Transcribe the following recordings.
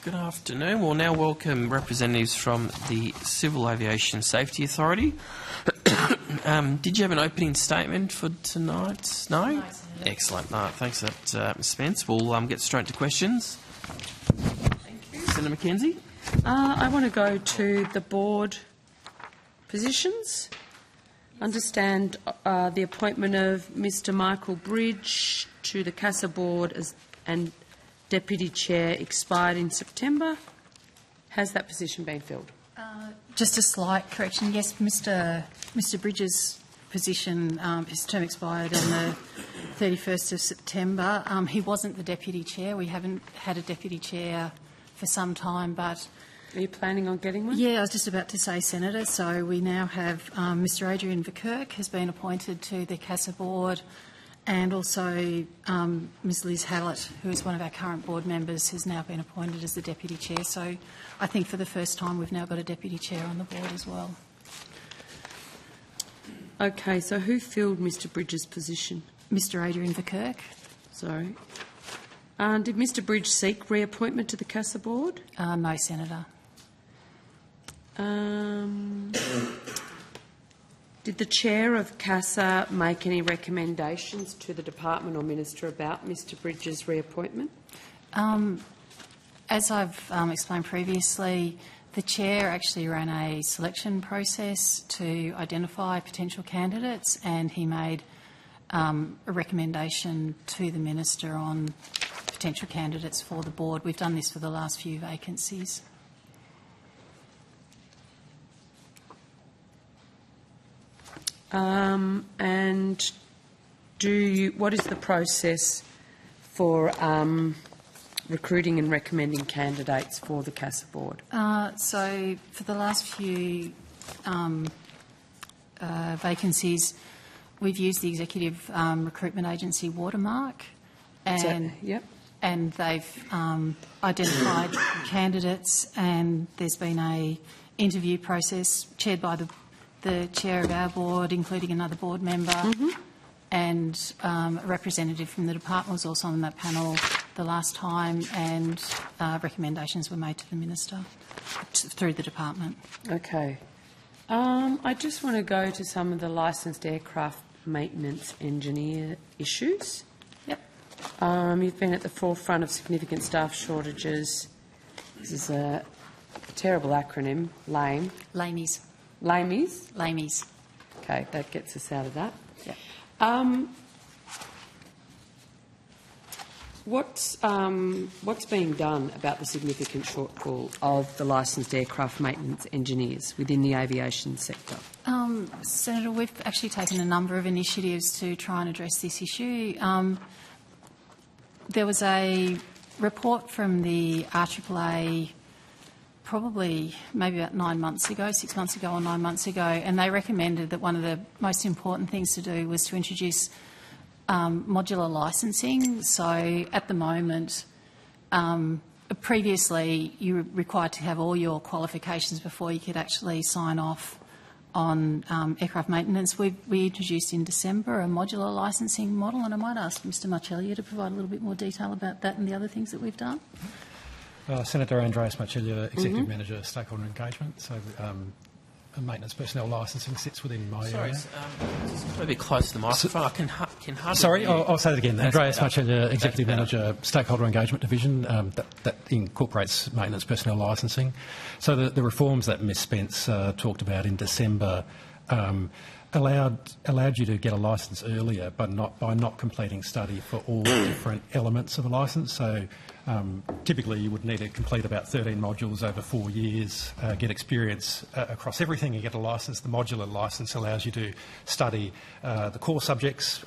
Good afternoon. We'll now welcome representatives from the Civil Aviation Safety Authority. Did you have an opening statement for tonight? No? No, Excellent. No, thanks for that, Ms Spence. We'll get straight to questions. Thank you. Senator McKenzie. I want to go to the board positions. Understand the appointment of Mr Michael Bridge to the CASA board and Deputy Chair expired in September. Has that position been filled? Just a slight correction. Yes, Mr Bridges' position, his term expired on the 31st of September. He wasn't the Deputy Chair. We haven't had a Deputy Chair for some time, but... Are you planning on getting one? Yeah, I was just about to say, Senator. So we now have Mr Adrian Verkerk has been appointed to the CASA board, and also Ms Liz Hallett, who is one of our current board members, has now been appointed as the Deputy Chair. So I think for the first time we've now got a Deputy Chair on the board as well. Okay, so who filled Mr Bridges' position? Mr Adrian Verkerk. Sorry. Did Mr Bridge seek reappointment to the CASA board? No, Senator. Did the Chair of CASA make any recommendations to the Department or Minister about Mr Bridges' reappointment? As I've explained previously, the Chair actually ran a selection process to identify potential candidates, and he made a recommendation to the Minister on potential candidates for the board. We've done this for the last few vacancies. And what is the process for recruiting and recommending candidates for the CASA board? So for the last few vacancies, we've used the executive recruitment agency Watermark, and and they've identified candidates, and there's been a interview process chaired by the chair of our board, including another board member, and a representative from the department was also on that panel the last time, and recommendations were made to the Minister through the department. Okay. I just want to go to some of the licensed aircraft maintenance engineer issues. Yep. You've been at the forefront of significant staff shortages. This is a terrible acronym, LAME. LAMES. LAMES? LAMES. Okay, that gets us out of that. Yep. What's being done about the significant shortfall of the licensed aircraft maintenance engineers within the aviation sector? Senator, we've actually taken a number of initiatives to try and address this issue. There was a report from the RAAA probably maybe about 9 months ago, 6 months ago or 9 months ago, and they recommended that one of the most important things to do was to introduce modular licensing. So at the moment, previously you were required to have all your qualifications before you could actually sign off on aircraft maintenance. We introduced in December a modular licensing model, and I might ask Mr Marcellia to provide a little bit more detail about that and the other things that we've done. Senator Andreas Marcellia, Executive Manager, Stakeholder Engagement. So maintenance personnel licensing sits within my area. Just a bit close to the microphone. I can hardly Sorry, hear you. I'll say that again. Andreas Marcellia, Executive Manager, Stakeholder Engagement Division. That incorporates maintenance personnel licensing. So the reforms that Ms Spence talked about in December allowed you to get a licence earlier, but by not completing study for all different elements of a licence. So typically you would need to complete about 13 modules over 4 years, get experience across everything, and get a licence. The modular licence allows you to study the core subjects,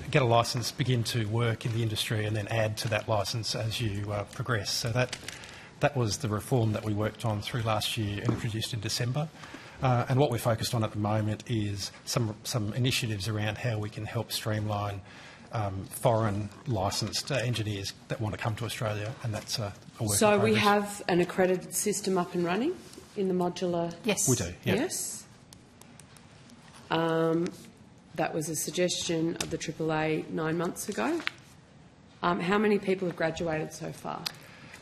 get a licence, begin to work in the industry, and then add to that licence as you progress. So that was the reform that we worked on through last year and introduced in December. And what we're focused on at the moment is some initiatives around how we can help streamline foreign licensed engineers that want to come to Australia, and that's a work in progress. So we have an accredited system up and running in the modular? Yes. We do, yeah. Yes. That was a suggestion of the AAA 9 months ago. How many people have graduated so far?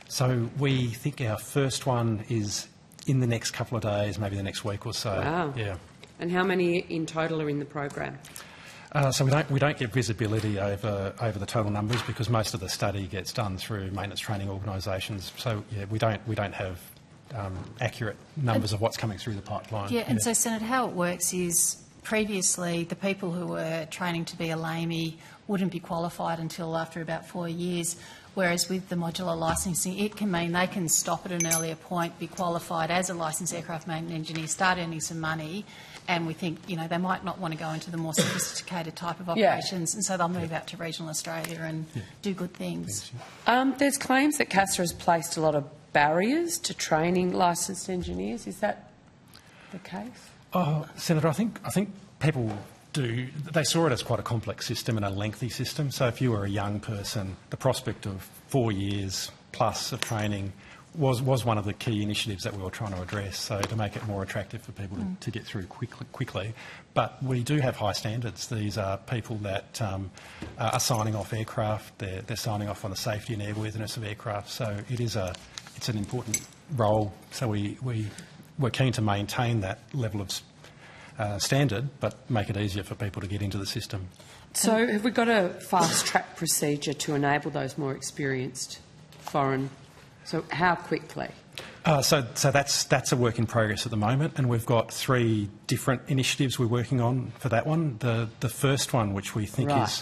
So we think our first one is in the next couple of days, maybe the next week or so. Wow. Yeah. And how many in total are in the program? So we don't get visibility over the total numbers because most of the study gets done through maintenance training organisations. So yeah, we don't have accurate numbers of what's coming through the pipeline. Yeah, and so Senator, how it works is previously the people who were training to be a LAME wouldn't be qualified until after about 4 years. Whereas with the modular licensing, it can mean they can stop at an earlier point, be qualified as a licensed aircraft maintenance engineer, start earning some money, and we think, you know, they might not want to go into the more sophisticated type of operations, and so they'll move out to regional Australia and do good things. There's claims that CASA has placed a lot of barriers to training licensed engineers. Is that the case? Oh, Senator, I think people they saw it as quite a complex system and a lengthy system. So if you were a young person, the prospect of 4 years plus of training was one of the key initiatives that we were trying to address, so to make it more attractive for people to get through quickly. But we do have high standards. These are people that are signing off aircraft. They're signing off on the safety and airworthiness of aircraft. So it's an important role. So we're keen to maintain that level of standard, but make it easier for people to get into the system. So have we got a fast-track procedure to enable those more experienced foreign? So how quickly? So that's a work in progress at the moment, and we've got 3 different initiatives we're working on for that one. The first one, which we think is...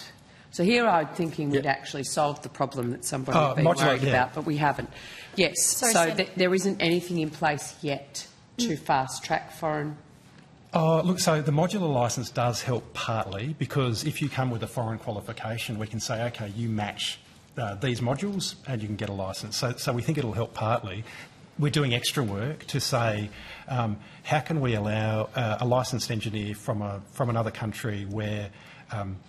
So here I'm thinking we'd actually solved the problem that somebody had been worried about, but we haven't. Yes, so there isn't anything in place yet to fast-track foreign... Look, so the modular licence does help partly because if you come with a foreign qualification, we can say, OK, you match these modules and you can get a licence. So we think it'll help partly. We're doing extra work to say, how can we allow a licensed engineer from another country where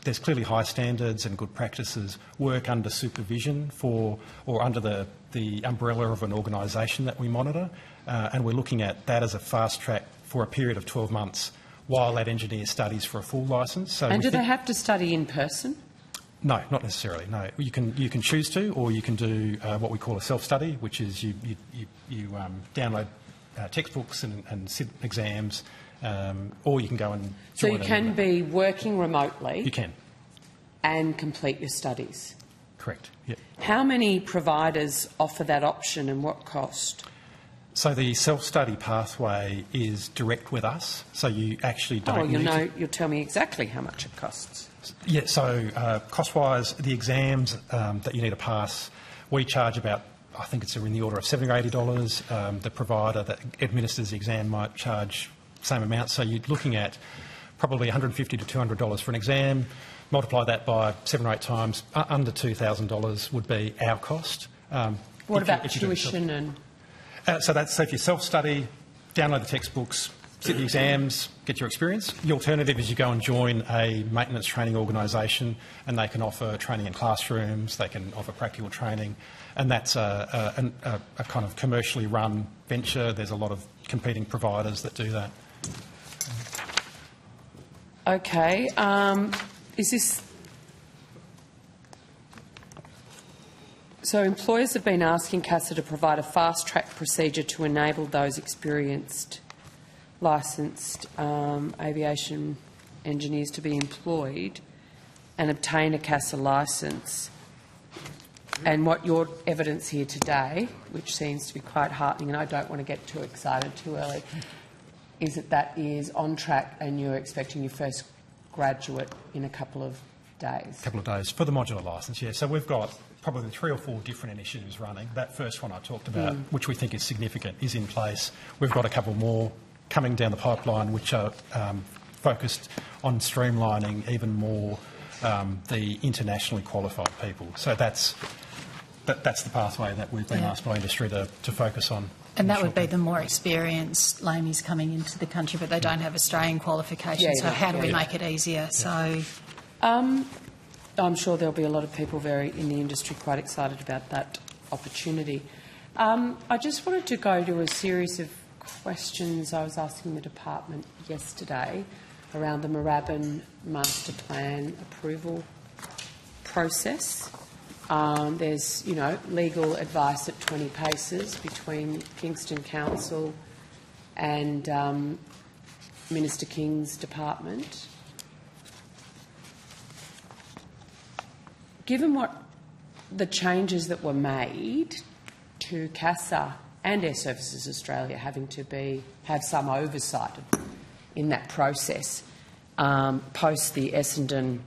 there's clearly high standards and good practices work under supervision or under the umbrella of an organisation that we monitor, and we're looking at that as a fast track for a period of 12 months while that engineer studies for a full licence. So and do they have to study in person? No, not necessarily. No, you can choose to, or you can do what we call a self-study, which is you download textbooks and sit exams, or you can go and so join you can be working remotely. You can. And complete your studies. Correct. Yep. How many providers offer that option and what cost? So the self-study pathway is direct with us, so you actually don't you'll tell me exactly how much it costs. Yeah, so cost-wise, the exams that you need to pass, we charge about, I think it's in the order of $70 or $80. The provider that administers the exam might charge the same amount, so you're looking at probably $150 to $200 for an exam. Multiply that by 7 or 8 times, under $2,000 would be our cost. What about tuition and... So if you self-study, download the textbooks, sit the exams, get your experience. The alternative is you go and join a maintenance training organisation and they can offer training in classrooms, they can offer practical training, and that's a kind of commercially run venture. There's a lot of competing providers that do that. Okay. Is this... So employers have been asking CASA to provide a fast-track procedure to enable those experienced licensed aviation engineers to be employed and obtain a CASA licence. And what your evidence here today, which seems to be quite heartening, and I don't want to get too excited too early, is that is on track and you're expecting your first graduate in a couple of days. A couple of days for the modular licence, yeah. So we've got probably 3 or 4 different initiatives running. That first one I talked about, which we think is significant, is in place. We've got a couple more coming down the pipeline which are focused on streamlining even more the internationally qualified people. So that's the pathway that we've been asked by industry to focus on. And that would be the more experienced LAMEs coming into the country, but they don't have Australian qualifications. So how do we make it easier? So, I'm sure there'll be a lot of people in the industry quite excited about that opportunity. I just wanted to go to a series of questions I was asking the department yesterday around the Moorabbin Master Plan approval process. There's, legal advice at 20 paces between Kingston Council and Minister King's department. Given what the changes that were made to CASA and Air Services Australia having to have some oversight in that process post the Essendon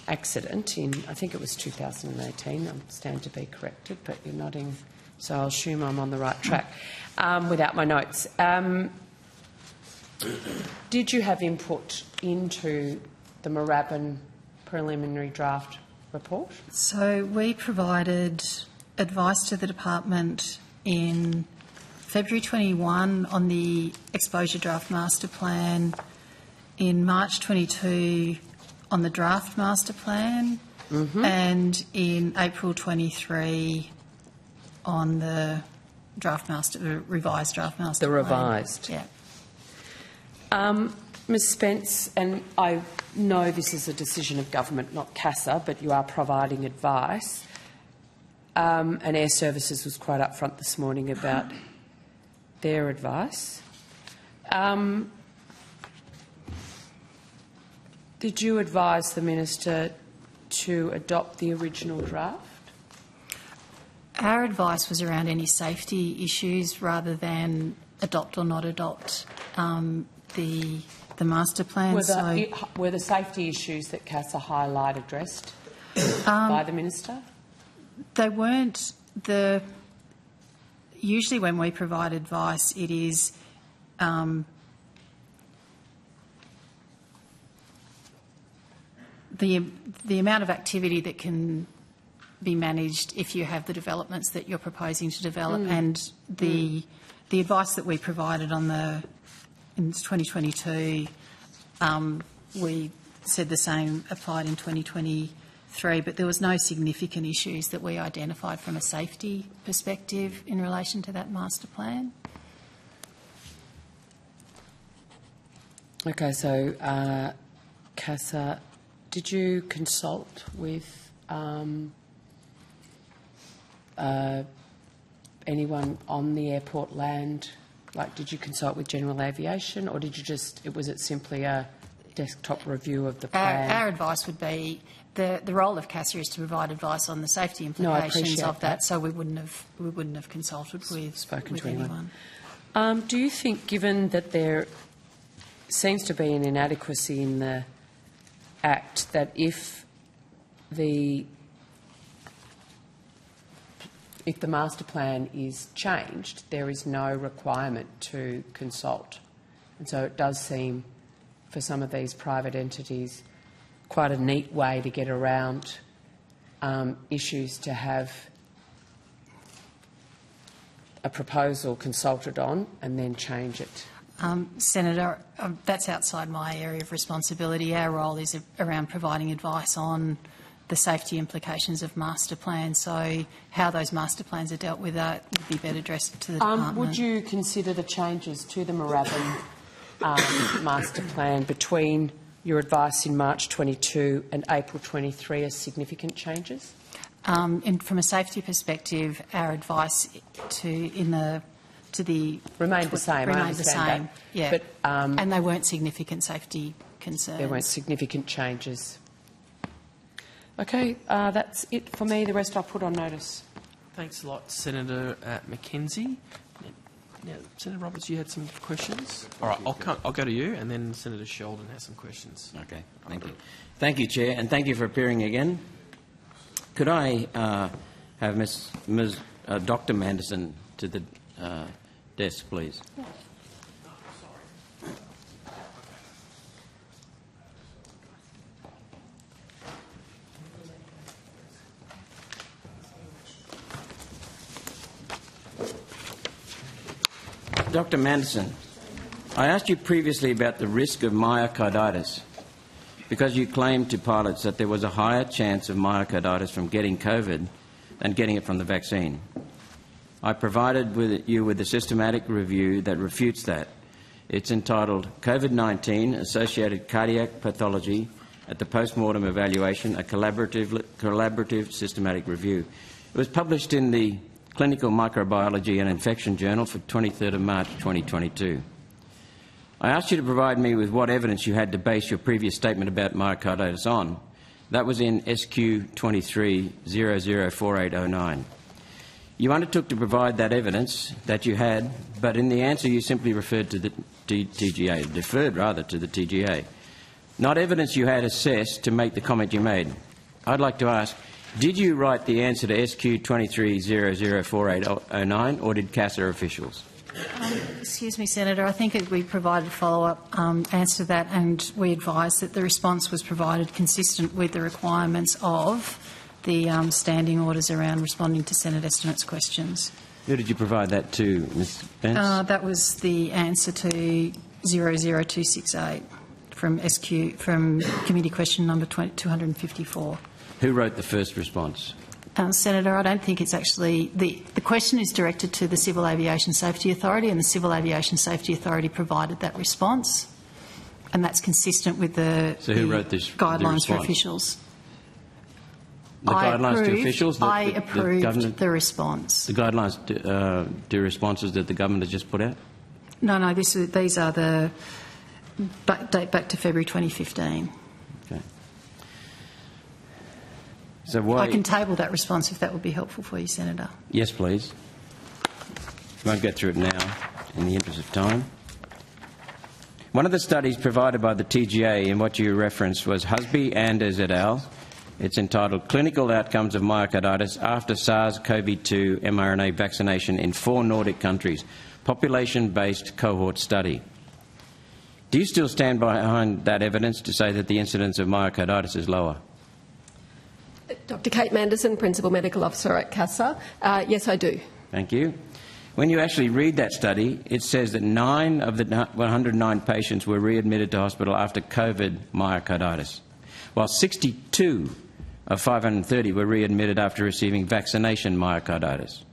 accident in, I think it was 2018, I stand to be corrected, but you're nodding, so I'll assume I'm on the right track, without my notes. Did you have input into the Moorabbin preliminary draft report? So we provided advice to the department in February 21 on the exposure draft master plan, in March 22 on the draft master plan, and in April 23 on the revised draft master plan. The revised. Yeah. Ms Spence, and I know this is a decision of government, not CASA, but you are providing advice, and Air Services was quite upfront this morning about their advice. Did you advise the Minister to adopt the original draft? Our advice was around any safety issues rather than adopt or not adopt the master plan. Were the safety issues that CASA highlight addressed by the Minister? They weren't. Usually when we provide advice, it is the amount of activity that can be managed if you have the developments that you're proposing to develop, and the advice that we provided in 2022, we said the same applied in 2023, but there was no significant issues that we identified from a safety perspective in relation to that master plan. Okay, so CASA, did you consult with anyone on the airport land? Like, did you consult with General Aviation, or did you was it simply a desktop review of the plan? Our advice would be the role of CASA is to provide advice on the safety implications of that, so we wouldn't have consulted with anyone. Do you think, given that there seems to be an inadequacy in the Act, that if the master plan is changed, there is no requirement to consult? And so it does seem, for some of these private entities, quite a neat way to get around issues to have a proposal consulted on and then change it. Senator, that's outside my area of responsibility. Our role is around providing advice on the safety implications of master plans. So how those master plans are dealt with would be better addressed to the department. Would you consider the changes to the Moorabbin master plan between your advice in March 22 and April 23 as significant changes? And from a safety perspective, our advice remained the same. Remained the same, that. yeah. But, and they weren't significant safety concerns. There weren't significant changes. Okay, that's it for me. The rest I'll put on notice. Thanks a lot, Senator McKenzie. Now, Senator Roberts, you had some questions? All right, I'll go to you, and then Senator Sheldon has some questions. Okay, thank you. Thank you, Chair, and thank you for appearing again. Could I have Dr. Manderson to the desk, please? Yeah. Dr. Manderson, I asked you previously about the risk of myocarditis because you claimed to pilots that there was a higher chance of myocarditis from getting COVID than getting it from the vaccine. I provided you with a systematic review that refutes that. It's entitled COVID-19 Associated Cardiac Pathology at the post-mortem evaluation, a collaborative systematic review. It was published in the Clinical Microbiology and Infection Journal for 23rd of March 2022. I asked you to provide me with what evidence you had to base your previous statement about myocarditis on. That was in SQ 23004809. You undertook to provide that evidence that you had, but in the answer you simply referred to the TGA, deferred rather to the TGA. Not evidence you had assessed to make the comment you made. I'd like to ask, did you write the answer to SQ 23004809 or did CASA officials? Excuse me, Senator. I think we provided a follow-up answer to that, and we advised that the response was provided consistent with the requirements of the standing orders around responding to Senate estimates questions. Who did you provide that to, Ms. Vance? That was the answer to 00268 from committee question number 254. Who wrote the first response? Senator, I don't think it's actually... The question is directed to the Civil Aviation Safety Authority, and the Civil Aviation Safety Authority provided that response, and that's consistent with the, so who wrote this, guidelines for officials. The guidelines to officials? I approved the response. The guidelines to responses that the government has just put out? No, these are the... date back to February 2015. Okay. So why... I can table that response if that would be helpful for you, Senator. Yes, please. Won't get through it now in the interest of time. One of the studies provided by the TGA in what you referenced was Husby and et al. It's entitled Clinical Outcomes of Myocarditis After SARS-CoV-2 mRNA Vaccination in 4 Nordic Countries, population-based cohort study. Do you still stand behind that evidence to say that the incidence of myocarditis is lower? Dr. Kate Manderson, Principal Medical Officer at CASA. Yes, I do. Thank you. When you actually read that study, it says that 9 of the 109 patients were readmitted to hospital after COVID myocarditis, while 62 of 530 were readmitted after receiving vaccination myocarditis.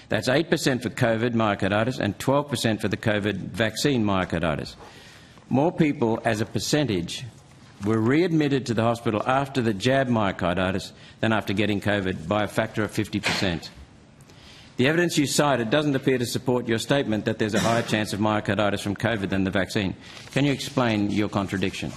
That's 8% for COVID myocarditis and 12% for the COVID vaccine myocarditis. More people, as a percentage, were readmitted to the hospital after the jab myocarditis than after getting COVID by a factor of 50%. The evidence you cited doesn't appear to support your statement that there's a higher chance of myocarditis from COVID than the vaccine. Can you explain your contradiction?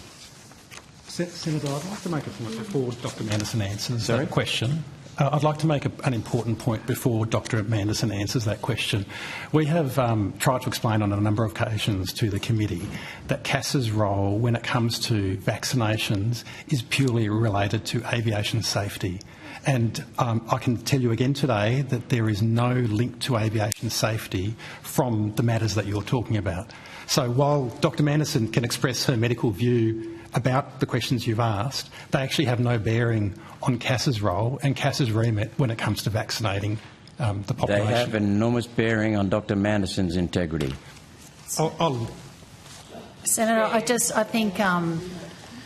Senator, I'd like to make a point before Dr Manderson answers that question. I'd like to make an important point before Dr Manderson answers that question. We have tried to explain on a number of occasions to the committee that CASA's role when it comes to vaccinations is purely related to aviation safety. And I can tell you again today that there is no link to aviation safety from the matters that you're talking about. So while Dr Manderson can express her medical view about the questions you've asked, they actually have no bearing on CASA's role and CASA's remit when it comes to vaccinating the population. They have enormous bearing on Dr Manderson's integrity. Senator, I think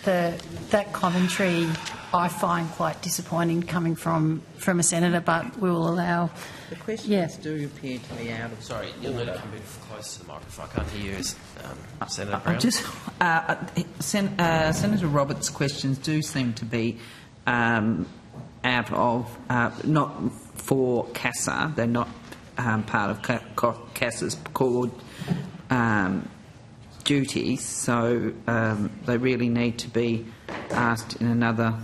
that commentary I find quite disappointing coming from a senator, but we will allow... The questions do appear to be out of... Sorry, you'll need to come a bit close to the microphone. I can't hear you, Senator Brown. Senator Roberts' questions do seem to be out of... not for CASA. They're not part of CASA's core duties, so they really need to be asked in another...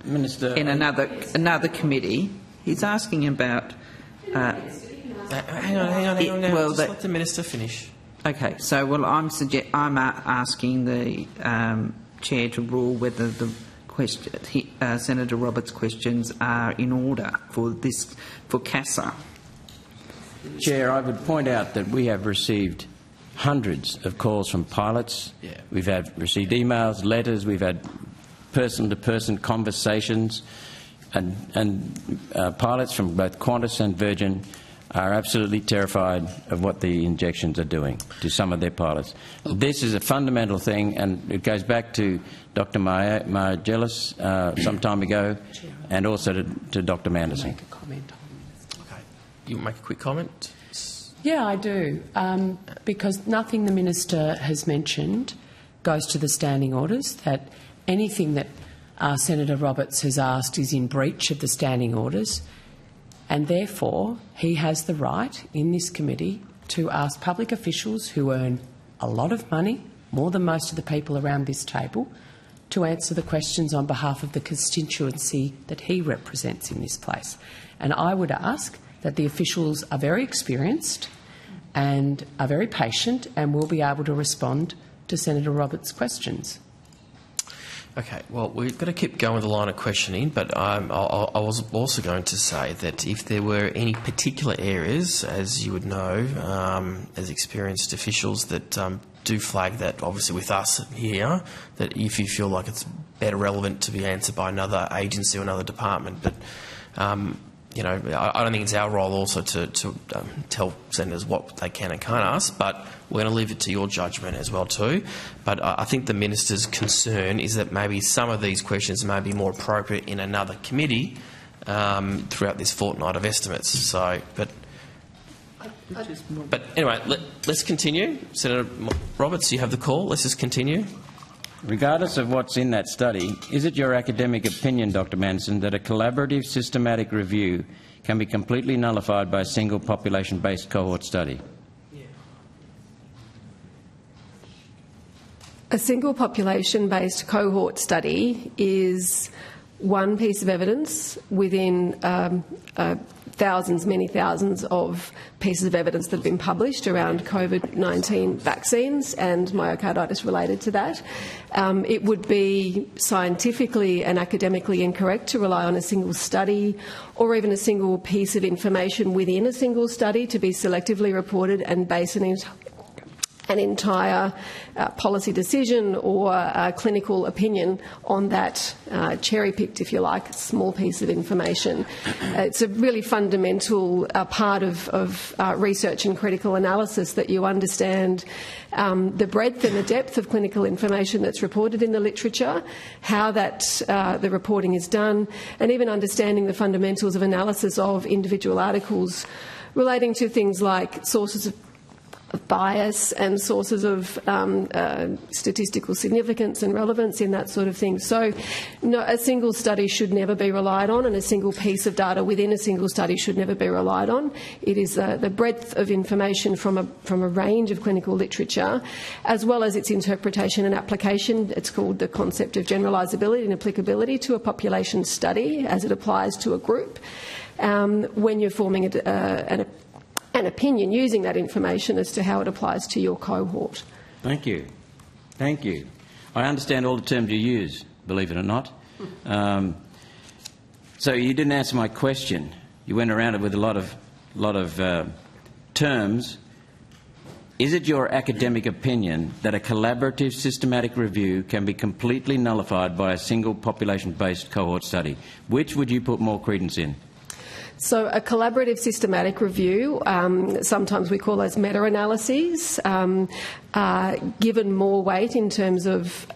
Minister, in another committee. He's asking about... hang on. Well, just let the Minister finish. Okay, so I'm asking the Chair to rule whether the Senator Roberts' questions are in order for CASA. Chair, I would point out that we have received hundreds of calls from pilots. Yeah. We've received emails, letters, we've had person-to-person conversations, and pilots from both Qantas and Virgin are absolutely terrified of what the injections are doing to some of their pilots. This is a fundamental thing, and it goes back to Dr. Margelis some time ago, and also to Dr. Manderson. Make a comment on Okay. You make a quick comment? Yeah, I do, because nothing the Minister has mentioned goes to the standing orders that anything that Senator Roberts has asked is in breach of the standing orders, and therefore he has the right in this committee to ask public officials who earn a lot of money, more than most of the people around this table, to answer the questions on behalf of the constituency that he represents in this place. And I would ask that the officials are very experienced and are very patient and will be able to respond to Senator Roberts' questions. Okay, well, we've got to keep going with the line of questioning, but I was also going to say that if there were any particular areas, as you would know, as experienced officials, that do flag that, obviously with us here, that if you feel like it's better relevant to be answered by another agency or another department, but you know, I don't think it's our role also to tell senators what they can and can't ask, but we're going to leave it to your judgment as well too. But I think the minister's concern is that maybe some of these questions may be more appropriate in another committee throughout this fortnight of estimates. So, but anyway, let's continue. Senator Roberts, you have the call. Let's just continue. Regardless of what's in that study, is it your academic opinion, Dr. Manderson, that a collaborative systematic review can be completely nullified by a single population-based cohort study? A single population-based cohort study is one piece of evidence within thousands, many thousands of pieces of evidence that have been published around COVID-19 vaccines and myocarditis related to that. It would be scientifically and academically incorrect to rely on a single study or even a single piece of information within a single study to be selectively reported and base an entire policy decision or clinical opinion on that cherry-picked, if you like, small piece of information. It's a really fundamental part of research and critical analysis that you understand the breadth and the depth of clinical information that's reported in the literature, how that the reporting is done, and even understanding the fundamentals of analysis of individual articles relating to things like sources of bias and sources of statistical significance and relevance in that sort of thing. So no, a single study should never be relied on, and a single piece of data within a single study should never be relied on. It is the breadth of information from a range of clinical literature, as well as its interpretation and application. It's called the concept of generalisability and applicability to a population study as it applies to a group. When you're forming an opinion using that information as to how it applies to your cohort. Thank you. Thank you. I understand all the terms you use, believe it or not. So you didn't answer my question. You went around it with a lot of terms. Is it your academic opinion that a collaborative systematic review can be completely nullified by a single population-based cohort study? Which would you put more credence in? So a collaborative systematic review, sometimes we call those meta-analyses, given more weight in terms of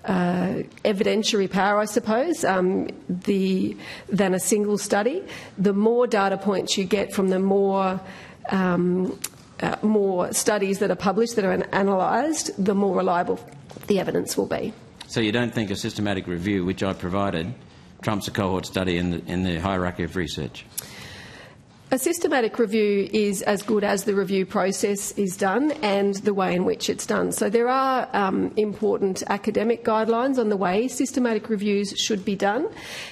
evidentiary power, I suppose, than a single study. The more data points you get from the more studies that are published, that are analysed, the more reliable the evidence will be. So you don't think a systematic review, which I provided, trumps a cohort study in the hierarchy of research? A systematic review is as good as the review process is done and the way in which it's done. So there are important academic guidelines on the way systematic reviews should be done,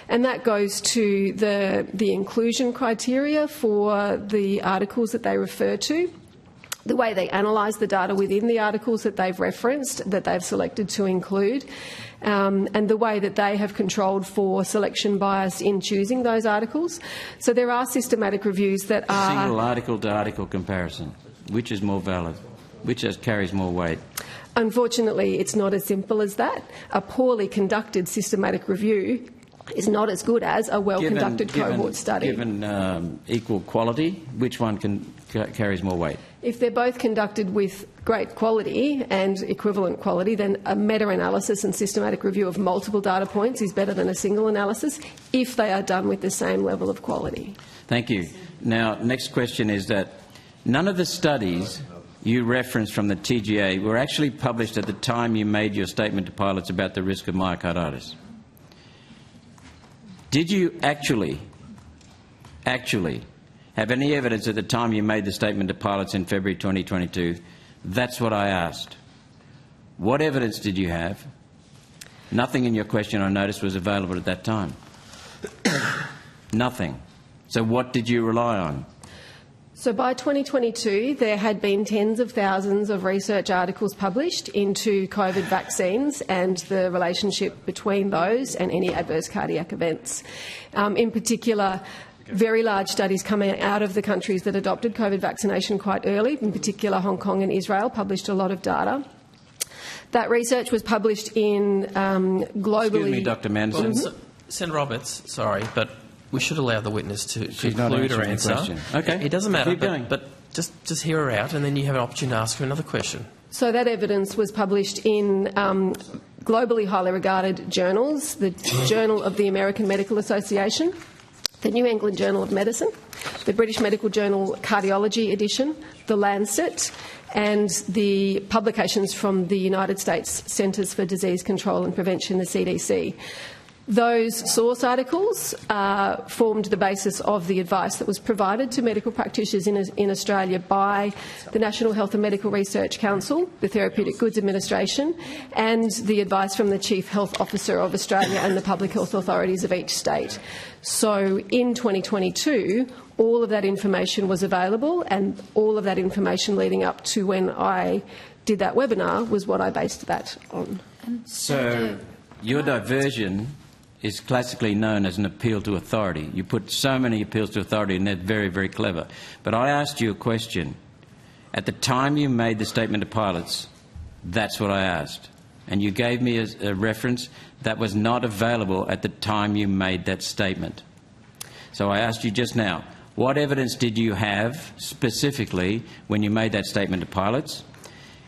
and that goes to the inclusion criteria for the articles that they refer to, the way they analyse the data within the articles that they've referenced, that they've selected to include, and the way that they have controlled for selection bias in choosing those articles. So there are systematic reviews that are... Single article-to-article comparison. Which is more valid? Which carries more weight? Unfortunately, it's not as simple as that. A poorly conducted systematic review is not as good as a well-conducted cohort study. Given equal quality, which one carries more weight? If they're both conducted with great quality and equivalent quality, then a meta-analysis and systematic review of multiple data points is better than a single analysis if they are done with the same level of quality. Thank you. Now, next question is that none of the studies you referenced from the TGA were actually published at the time you made your statement to pilots about the risk of myocarditis. Did you actually have any evidence at the time you made the statement to pilots in February 2022? That's what I asked. What evidence did you have? Nothing in your question or notice was available at that time. Nothing. So what did you rely on? So by 2022, there had been tens of thousands of research articles published into COVID vaccines and the relationship between those and any adverse cardiac events. In particular, very large studies coming out of the countries that adopted COVID vaccination quite early, in particular Hong Kong and Israel, published a lot of data. That research was published in globally... Excuse me, Dr. Manderson. Senator Roberts, sorry, but we should allow the witness to She's not conclude her answering the answer. question. Okay. It doesn't matter, Keep going. but just hear her out, and then you have an opportunity to ask her another question. So that evidence was published in globally highly regarded journals, the Journal of the American Medical Association, the New England Journal of Medicine, the British Medical Journal Cardiology edition, the Lancet, and the publications from the United States Centres for Disease Control and Prevention, the CDC. Those source articles formed the basis of the advice that was provided to medical practitioners in Australia by the National Health and Medical Research Council, the Therapeutic Goods Administration, and the advice from the Chief Health Officer of Australia and the public health authorities of each state. So in 2022, all of that information was available, and all of that information leading up to when I did that webinar was what I based that on. So your diversion is classically known as an appeal to authority. You put so many appeals to authority, and they're very, very clever. But I asked you a question. At the time you made the statement to pilots, that's what I asked. And you gave me a reference that was not available at the time you made that statement. So I asked you just now, what evidence did you have specifically when you made that statement to pilots?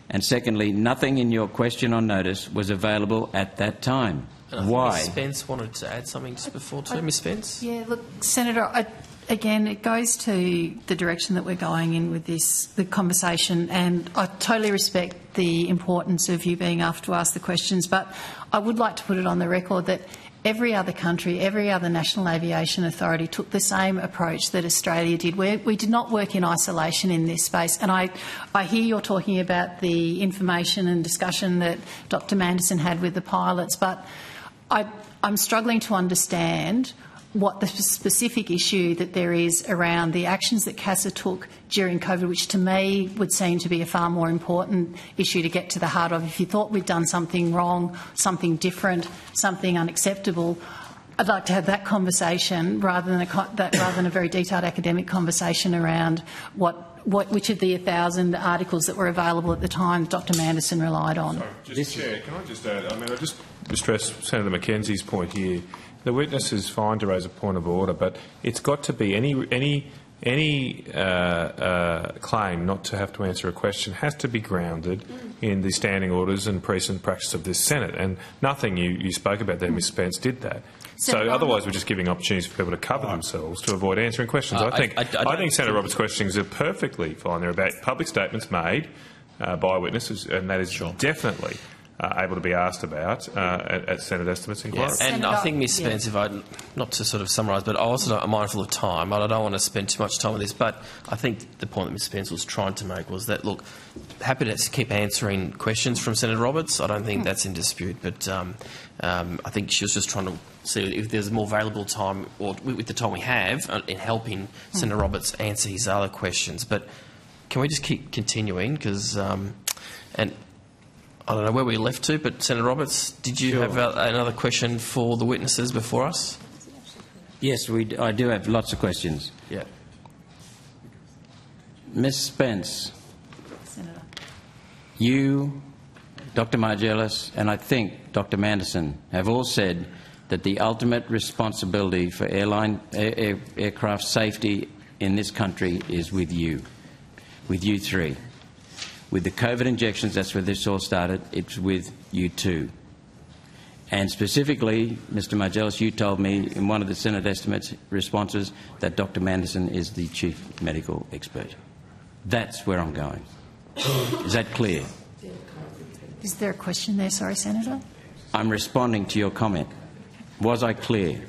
And secondly, nothing in your question or notice was available at that time. Why? Ms Spence wanted to add something just before too. Ms Spence? Yeah, look, Senator, again, it goes to the direction that we're going in with the conversation, and I totally respect the importance of you being asked to ask the questions, but I would like to put it on the record that every other country, every other national aviation authority took the same approach that Australia did. We did not work in isolation in this space. And I hear you're talking about the information and discussion that Dr Manderson had with the pilots, but I'm struggling to understand what the specific issue that there is around the actions that CASA took during COVID, which to me would seem to be a far more important issue to get to the heart of. If you thought we'd done something wrong, something different, something unacceptable, I'd like to have that conversation rather than a very detailed academic conversation around which of the 1,000 articles that were available at the time Dr Manderson relied on. Sorry, Chair, can I just add, I just stress Senator Mackenzie's point here. The witness is fine to raise a point of order, but it's got to be any claim not to have to answer a question has to be grounded in the standing orders and precedent practice of this Senate, and nothing you spoke about there, Ms Spence, did that. So otherwise we're just giving opportunities for people to cover themselves to avoid answering questions. I think Senator Roberts' questions are perfectly fine. They're about public statements made by witnesses, and that is definitely able to be asked about at Senate estimates inquiry. Yes. And I think, Ms Spence, not to sort of summarise, but I also am mindful of time. I don't want to spend too much time on this, but I think the point that Ms Spence was trying to make was that, look, happy to keep answering questions from Senator Roberts. I don't think that's in dispute, but I think she was just trying to see if there's more valuable time, or with the time we have, in helping Senator Roberts answer his other questions. But can we just keep continuing? Because and I don't know where we left to, but Senator Roberts, did you have another question for the witnesses before us? Yes, I do have lots of questions. Yeah. Ms Spence, Senator. you, Dr Margellis, and I think Dr Manderson have all said that the ultimate responsibility for aircraft safety in this country is with you three. With the COVID injections, that's where this all started, it's with you two. And specifically, Mr Margellis, you told me in one of the Senate estimates responses that Dr Manderson is the chief medical expert. That's where I'm going. Is that clear? Is there a question there? Sorry, Senator. I'm responding to your comment. Was I clear?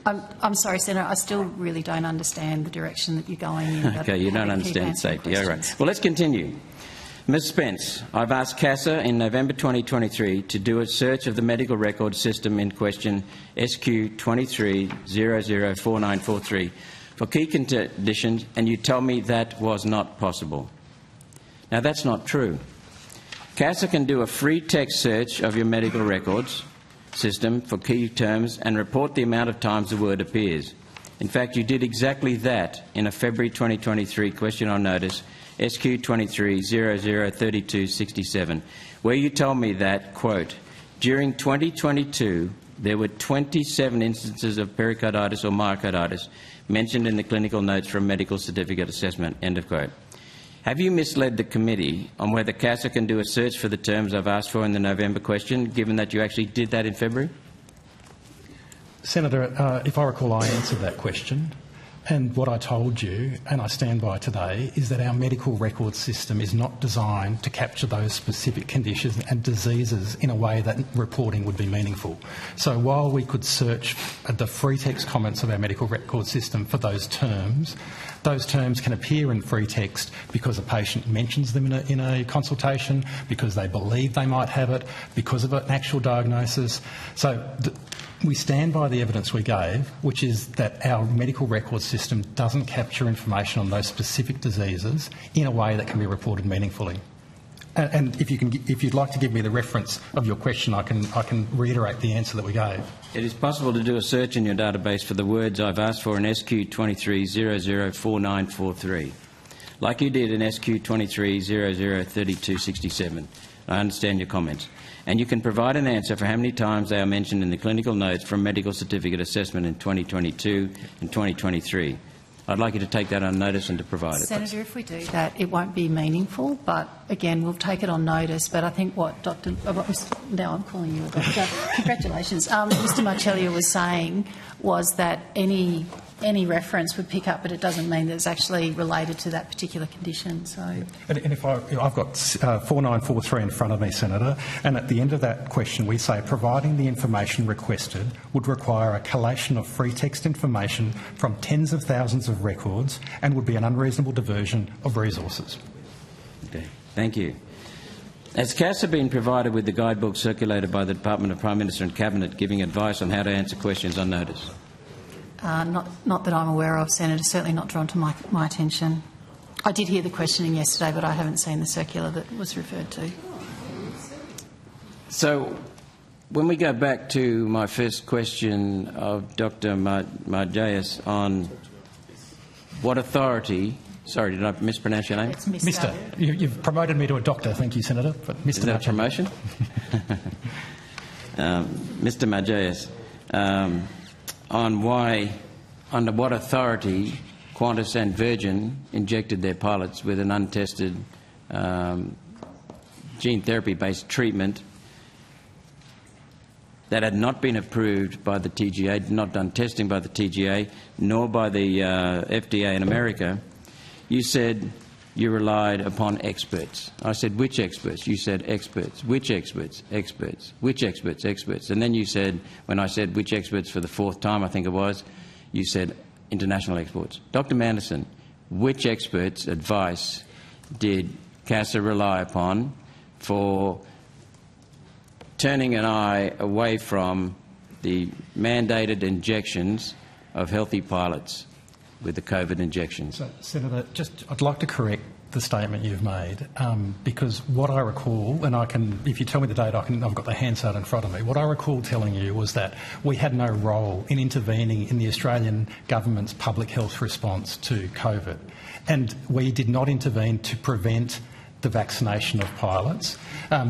I'm sorry, Senator. I still really don't understand the direction that you're going in. Okay, you don't understand safety. All right. Well, let's continue. Ms Spence, I've asked CASA in November 2023 to do a search of the medical record system in question SQ 23004943 for key conditions, and you tell me that was not possible. Now, that's not true. CASA can do a free text search of your medical records system for key terms and report the amount of times the word appears. In fact, you did exactly that in a February 2023 question on notice, SQ 23003267, where you told me that, quote, during 2022 there were 27 instances of pericarditis or myocarditis mentioned in the clinical notes from medical certificate assessment, end of quote. Have you misled the committee on whether CASA can do a search for the terms I've asked for in the November question, given that you actually did that in February? Senator, if I recall, I answered that question. And what I told you, and I stand by today, is that our medical record system is not designed to capture those specific conditions and diseases in a way that reporting would be meaningful. So while we could search the free text comments of our medical record system for those terms can appear in free text because a patient mentions them in a consultation, because they believe they might have it, because of an actual diagnosis. So we stand by the evidence we gave, which is that our medical record system doesn't capture information on those specific diseases in a way that can be reported meaningfully. And if you'd like to give me the reference of your question, I can reiterate the answer that we gave. It is possible to do a search in your database for the words I've asked for in SQ 23004943, like you did in SQ 23003267. I understand your comments. And you can provide an answer for how many times they are mentioned in the clinical notes from medical certificate assessment in 2022 and 2023. I'd like you to take that on notice and to provide it. Senator, if we do that, it won't be meaningful, but again, we'll take it on notice. But I think what now I'm calling you a doctor. Congratulations. Mr Marcellia was saying was that any reference would pick up, but it doesn't mean that it's actually related to that particular condition. So, and if I've got 4943 in front of me, Senator, and at the end of that question we say providing the information requested would require a collation of free text information from tens of thousands of records and would be an unreasonable diversion of resources. Okay, thank you. Has CASA been provided with the guidebook circulated by the Department of Prime Minister and Cabinet giving advice on how to answer questions on notice? Not that I'm aware of, Senator. Certainly not drawn to my attention. I did hear the questioning yesterday, but I haven't seen the circular that was referred to. So, when we go back to my first question of Dr. Marjayas on what authority... Sorry, did I mispronounce your name? It's Mr. You've promoted me to a doctor, thank you, Senator. But Mr. Is that a promotion? Mr. Marjayas, on why, under what authority Qantas and Virgin injected their pilots with an untested gene therapy-based treatment that had not been approved by the TGA, not done testing by the TGA, nor by the FDA in America. You said you relied upon experts. I said, which experts? You said experts. Which experts? Experts. Which experts? Experts. And then you said, when I said which experts for the fourth time, I think it was, you said international experts. Dr. Manderson, which experts' advice did CASA rely upon for turning an eye away from the mandated injections of healthy pilots with the COVID injections? So, Senator, I'd like to correct the statement you've made, because what I recall, and if you tell me the date, I've got the Hansard in front of me. What I recall telling you was that we had no role in intervening in the Australian government's public health response to COVID, and we did not intervene to prevent the vaccination of pilots,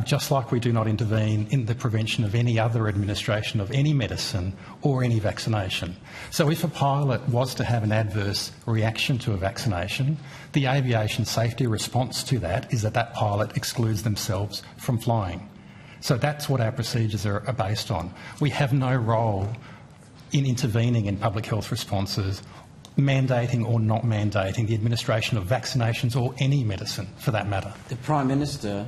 just like we do not intervene in the prevention of any other administration of any medicine or any vaccination. So if a pilot was to have an adverse reaction to a vaccination, the aviation safety response to that is that that pilot excludes themselves from flying. So that's what our procedures are based on. We have no role in intervening in public health responses, mandating or not mandating the administration of vaccinations or any medicine for that matter. The Prime Minister,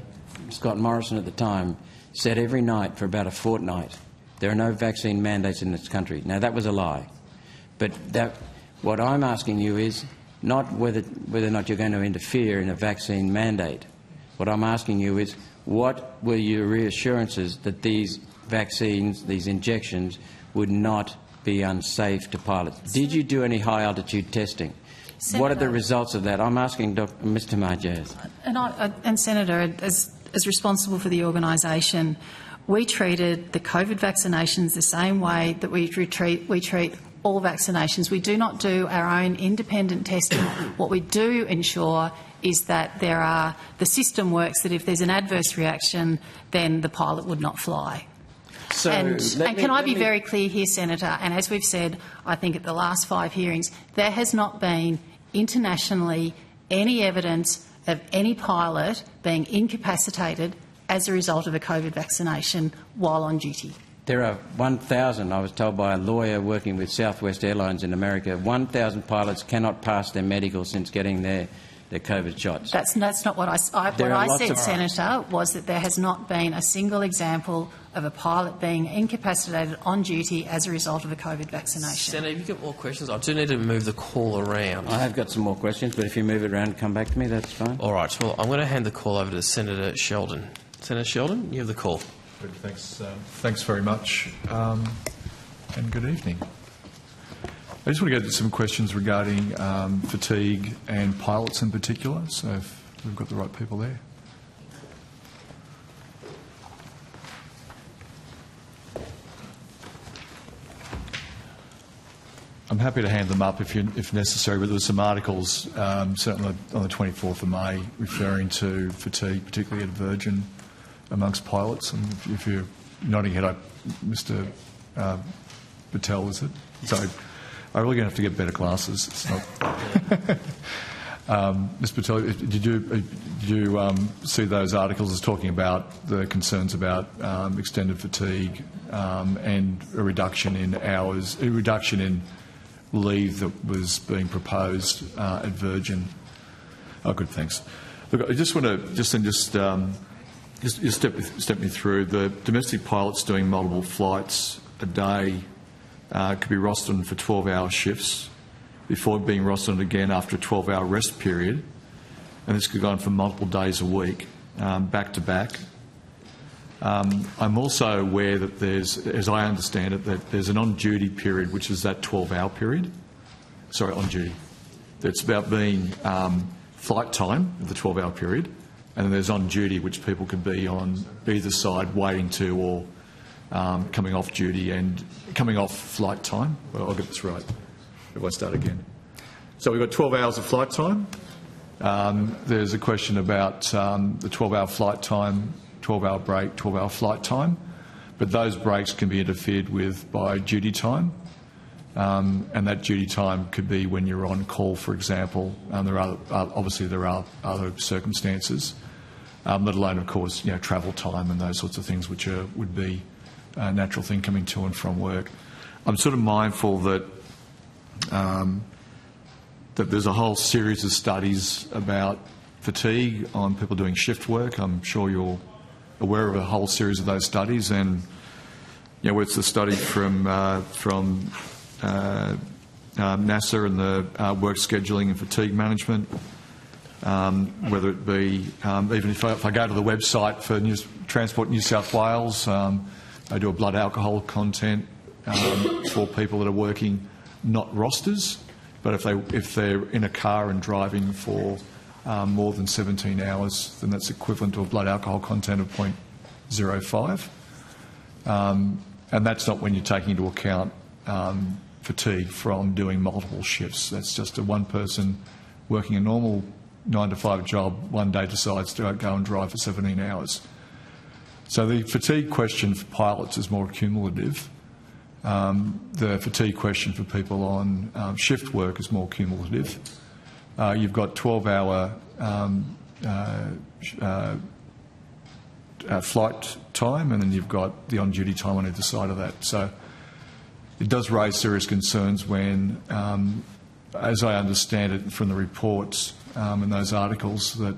Scott Morrison at the time, said every night for about a fortnight there are no vaccine mandates in this country. Now, that was a lie. But what I'm asking you is not whether or not you're going to interfere in a vaccine mandate. What I'm asking you is what were your reassurances that these vaccines, these injections, would not be unsafe to pilots? Did you do any high-altitude testing? Senator, what are the results of that? I'm asking Mr Marjaz. And Senator, as responsible for the organisation, we treated the COVID vaccinations the same way that we treat all vaccinations. We do not do our own independent testing. What we do ensure is that the system works, that if there's an adverse reaction, then the pilot would not fly. So and can I be very clear here, Senator, and as we've said, I think at the last 5 hearings, there has not been internationally any evidence of any pilot being incapacitated as a result of a COVID vaccination while on duty. There are 1,000, I was told by a lawyer working with Southwest Airlines in America, 1,000 pilots cannot pass their medical since getting their COVID shots. That's not what I said, Senator, was that there has not been a single example of a pilot being incapacitated on duty as a result of a COVID vaccination. Senator, if you've got more questions, I do need to move the call around. I have got some more questions, but if you move it around and come back to me, that's fine. All right, well, I'm going to hand the call over to Senator Sheldon. Senator Sheldon, you have the call. Good, thanks very much, and good evening. I just want to go to some questions regarding fatigue and pilots in particular, so if we've got the right people there. I'm happy to hand them up if necessary, but there were some articles, certainly on the 24th of May, referring to fatigue, particularly at Virgin, amongst pilots. And if you're nodding head, Mr. Patel, is it? So I'm really going to have to get better glasses. It's not. Mr. Patel, did you see those articles as talking about the concerns about extended fatigue and a reduction in hours, a reduction in leave that was being proposed at Virgin? Oh, good, thanks. Look, I just want to just step me through. The domestic pilots doing multiple flights a day could be rostered for 12-hour shifts before being rostered again after a 12-hour rest period, and this could go on for multiple days a week, back to back. I'm also aware that there's, as I understand it, that there's an on-duty period, which is that 12-hour period. Sorry, on duty. It's about being flight time of the 12-hour period, and then there's on duty, which people could be on either side waiting to or coming off duty and coming off flight time. Well, I'll get this right if I start again. So we've got 12 hours of flight time. There's a question about the 12-hour flight time, 12-hour break, 12-hour flight time, but those breaks can be interfered with by duty time, and that duty time could be when you're on call, for example. There are other circumstances, let alone, of course, travel time and those sorts of things, which would be a natural thing coming to and from work. I'm sort of mindful that that there's a whole series of studies about fatigue on people doing shift work. I'm sure you're aware of a whole series of those studies, and whether it's the study from NASA and the work scheduling and fatigue management, whether it be even if I go to the website for Transport New South Wales, they do a blood alcohol content for people that are working not rosters, but if they're in a car and driving for more than 17 hours, then that's equivalent to a blood alcohol content of 0.05. And that's not when you're taking into account fatigue from doing multiple shifts. That's just one person working a normal 9-to-5 job one day decides to go and drive for 17 hours. So the fatigue question for pilots is more cumulative. The fatigue question for people on shift work is more cumulative. You've got 12-hour flight time, and then you've got the on-duty time on either side of that. So it does raise serious concerns when as I understand it from the reports and those articles, that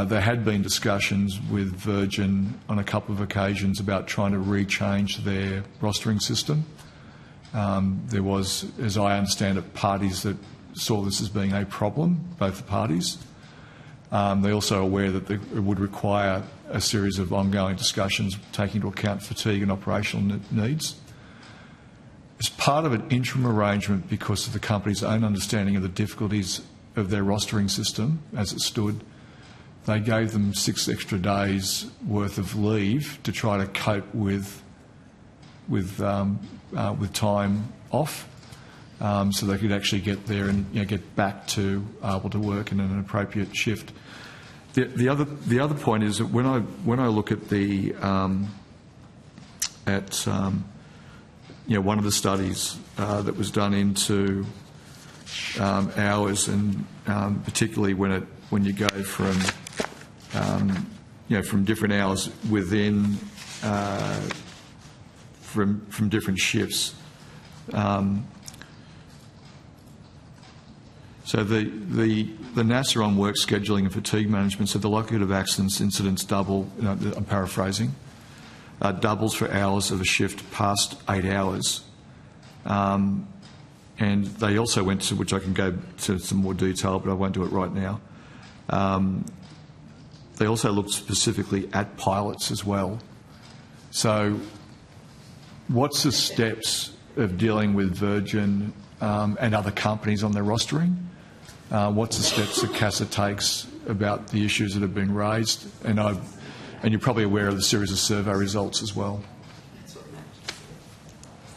there had been discussions with Virgin on a couple of occasions about trying to rechange their rostering system. There was, as I understand it, parties that saw this as being a problem, both the parties. They're also aware that it would require a series of ongoing discussions taking into account fatigue and operational needs. As part of an interim arrangement, because of the company's own understanding of the difficulties of their rostering system as it stood, they gave them 6 extra days worth of leave to try to cope with time off, so they could actually get there and get back to able to work in an appropriate shift. The other point is that when I look at the one of the studies that was done into hours, and particularly when you go from from different hours within from different shifts. So the NASA on work scheduling and fatigue management said the likelihood of accidents, incidents double, I'm paraphrasing, doubles for hours of a shift past 8 hours. And they also went to, which I can go to some more detail, but I won't do it right now. They also looked specifically at pilots as well. So what's the steps of dealing with Virgin and other companies on their rostering? What's the steps that CASA takes about the issues that have been raised? And you're probably aware of the series of survey results as well.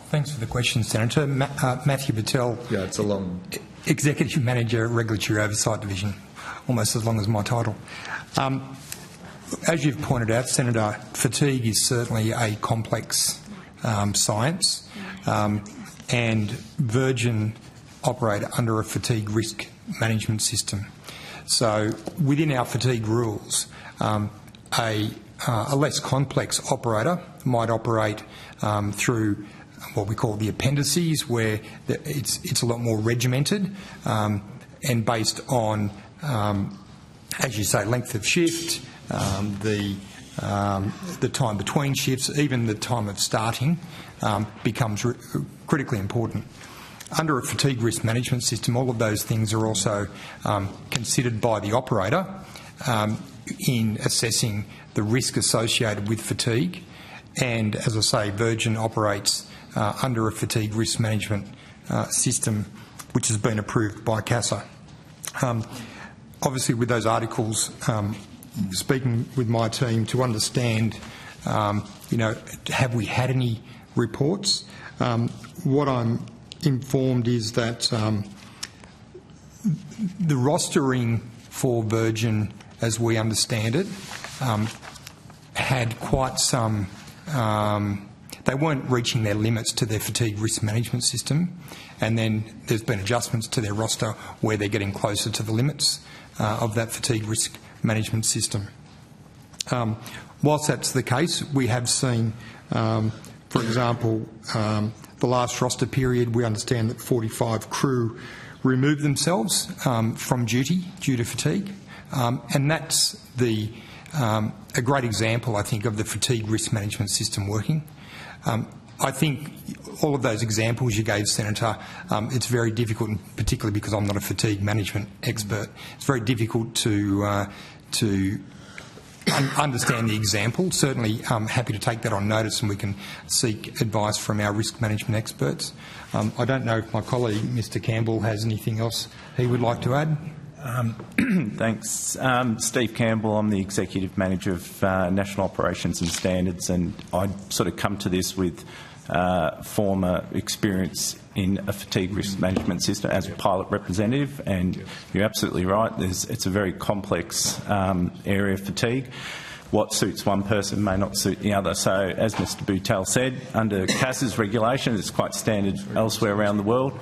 Thanks for the question, Senator. Matthew Patel. Yeah, it's a long... Executive Manager, Regulatory Oversight Division, almost as long as my title. As you've pointed out, Senator, fatigue is certainly a complex science, and Virgin operate under a fatigue risk management system. So within our fatigue rules, a less complex operator might operate through what we call the appendices, where it's a lot more regimented and based on, as you say, length of shift, the time between shifts, even the time of starting becomes critically important. Under a fatigue risk management system, all of those things are also considered by the operator in assessing the risk associated with fatigue. And as I say, Virgin operates under a fatigue risk management system which has been approved by CASA. Obviously, with those articles, speaking with my team to understand, have we had any reports? What I'm informed is that the rostering for Virgin, as we understand it, had quite some... they weren't reaching their limits to their fatigue risk management system, and then there's been adjustments to their roster where they're getting closer to the limits of that fatigue risk management system. Whilst that's the case, we have seen, for example, the last roster period, we understand that 45 crew removed themselves from duty due to fatigue, and that's a great example, I think, of the fatigue risk management system working. I think all of those examples you gave, Senator, it's very difficult, and particularly because I'm not a fatigue management expert, it's very difficult to understand the example. Certainly happy to take that on notice, and we can seek advice from our risk management experts. I don't know if my colleague, Mr Campbell, has anything else he would like to add. Thanks. Steve Campbell, I'm the Executive Manager of National Operations and Standards, and I sort of come to this with former experience in a fatigue risk management system as a pilot representative, and you're absolutely right, it's a very complex area of fatigue. What suits one person may not suit the other. So, as Mr Boutel said, under CASA's regulation, it's quite standard elsewhere around the world.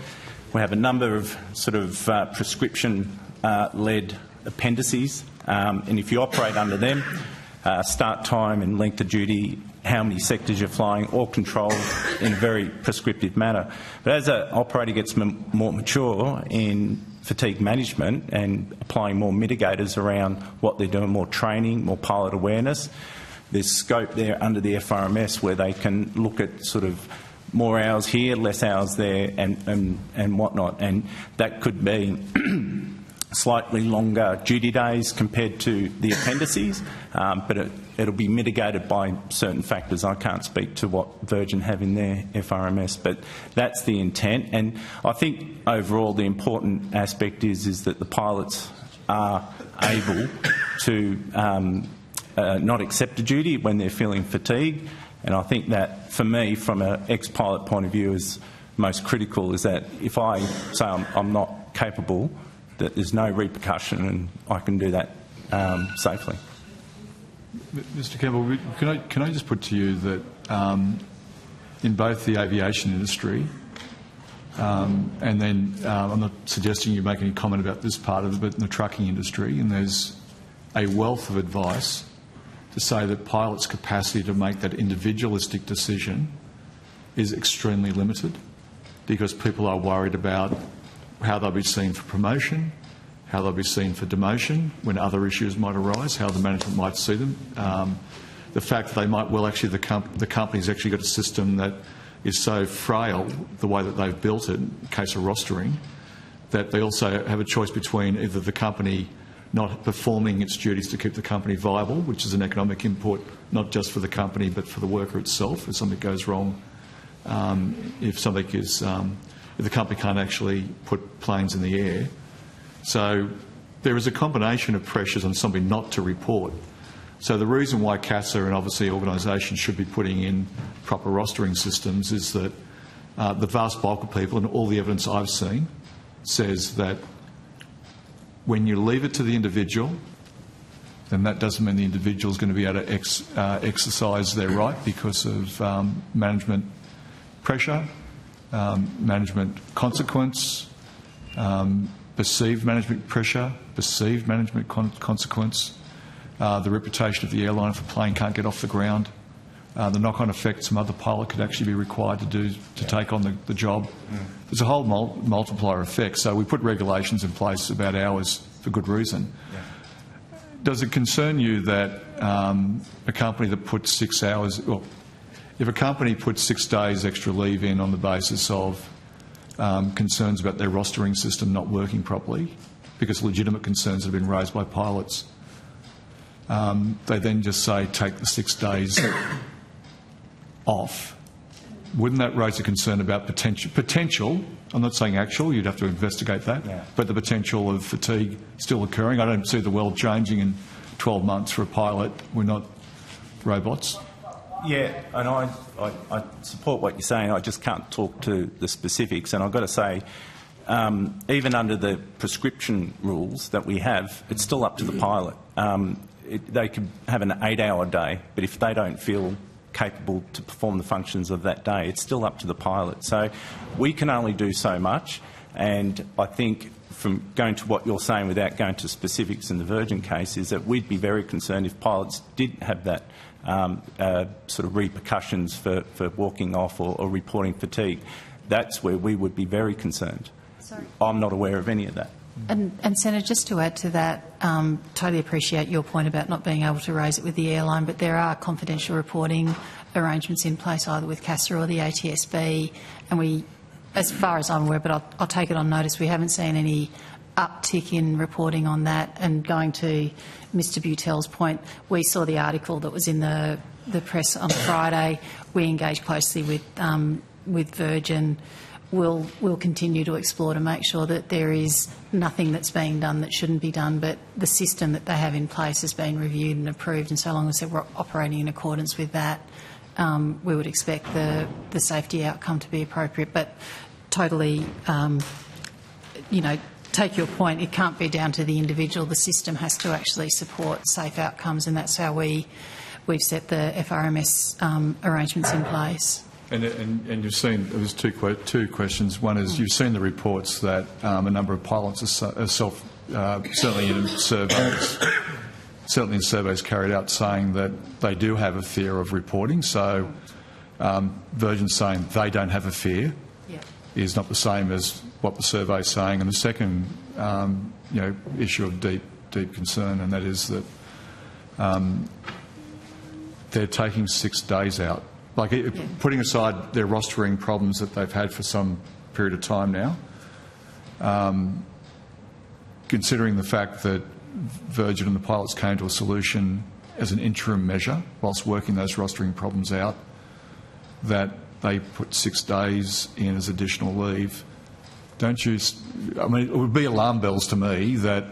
We have a number of sort of prescription-led appendices, and if you operate under them, start time and length of duty how many sectors you're flying, or controlled in a very prescriptive manner. But as an operator gets more mature in fatigue management and applying more mitigators around what they're doing, more training, more pilot awareness, there's scope there under the FRMS where they can look at sort of more hours here, less hours there, and whatnot. And that could be slightly longer duty days compared to the appendices, but it'll be mitigated by certain factors. I can't speak to what Virgin have in their FRMS, but that's the intent. And I think overall the important aspect is that the pilots are able to not accept a duty when they're feeling fatigue. And I think that, for me, from an ex-pilot point of view, is most critical, is that if I say I'm not capable, that there's no repercussion and I can do that safely. Mr Campbell, can I just put to you that in both the aviation industry and then I'm not suggesting you make any comment about this part of it, but in the trucking industry, and there's a wealth of advice to say that pilots' capacity to make that individualistic decision is extremely limited because people are worried about how they'll be seen for promotion, how they'll be seen for demotion when other issues might arise, how the management might see them. The fact that they might, well, actually the company's actually got a system that is so frail, the way that they've built it, in case of rostering, that they also have a choice between either the company not performing its duties to keep the company viable, which is an economic input not just for the company but for the worker itself if something goes wrong, if the company can't actually put planes in the air. So there is a combination of pressures on somebody not to report. So the reason why CASA and obviously organisations should be putting in proper rostering systems is that the vast bulk of people, and all the evidence I've seen, says that when you leave it to the individual, then that doesn't mean the individual is going to be able to exercise their right because of management pressure, management consequence, perceived management pressure, perceived management consequence, the reputation of the airline if a plane can't get off the ground, the knock-on effect some other pilot could actually be required to take on the job. There's a whole multiplier effect. So we put regulations in place about hours for good reason. Does it concern you that a company that puts 6 hours, well, if a company puts 6 days extra leave in on the basis of concerns about their rostering system not working properly, because legitimate concerns have been raised by pilots, they then just say take the 6 days off, wouldn't that raise a concern about potential, I'm not saying actual, you'd have to investigate that, but the potential of fatigue still occurring? I don't see the world changing in 12 months for a pilot. We're not robots. Yeah, and I support what you're saying. I just can't talk to the specifics. And I've got to say, even under the prescription rules that we have, it's still up to the pilot. They could have an 8-hour day, but if they don't feel capable to perform the functions of that day, it's still up to the pilot. So we can only do so much, and I think from going to what you're saying without going to specifics in the Virgin case is that we'd be very concerned if pilots did have that sort of repercussions for walking off or reporting fatigue. That's where we would be very concerned. Sorry. I'm not aware of any of that. And Senator, just to add to that, totally appreciate your point about not being able to raise it with the airline, but there are confidential reporting arrangements in place either with CASA or the ATSB, and we, as far as I'm aware, but I'll take it on notice, we haven't seen any uptick in reporting on that. And going to Mr Butel's point, we saw the article that was in the press on Friday. We engaged closely with Virgin. We'll continue to explore to make sure that there is nothing that's being done that shouldn't be done, but the system that they have in place has been reviewed and approved, and so long as they're operating in accordance with that, we would expect the safety outcome to be appropriate. But totally, take your point, it can't be down to the individual. The system has to actually support safe outcomes, and that's how we've set the FRMS arrangements in place. And you've seen, there was two questions. One is you've seen the reports that a number of pilots are certainly in surveys, certainly in surveys carried out, saying that they do have a fear of reporting. So Virgin saying they don't have a fear is not the same as what the survey is saying. And the second issue of deep concern, and that is that they're taking 6 days out. Like, putting aside their rostering problems that they've had for some period of time now, considering the fact that Virgin and the pilots came to a solution as an interim measure whilst working those rostering problems out, that they put 6 days in as additional leave. Don't you... I mean, it would be alarm bells to me that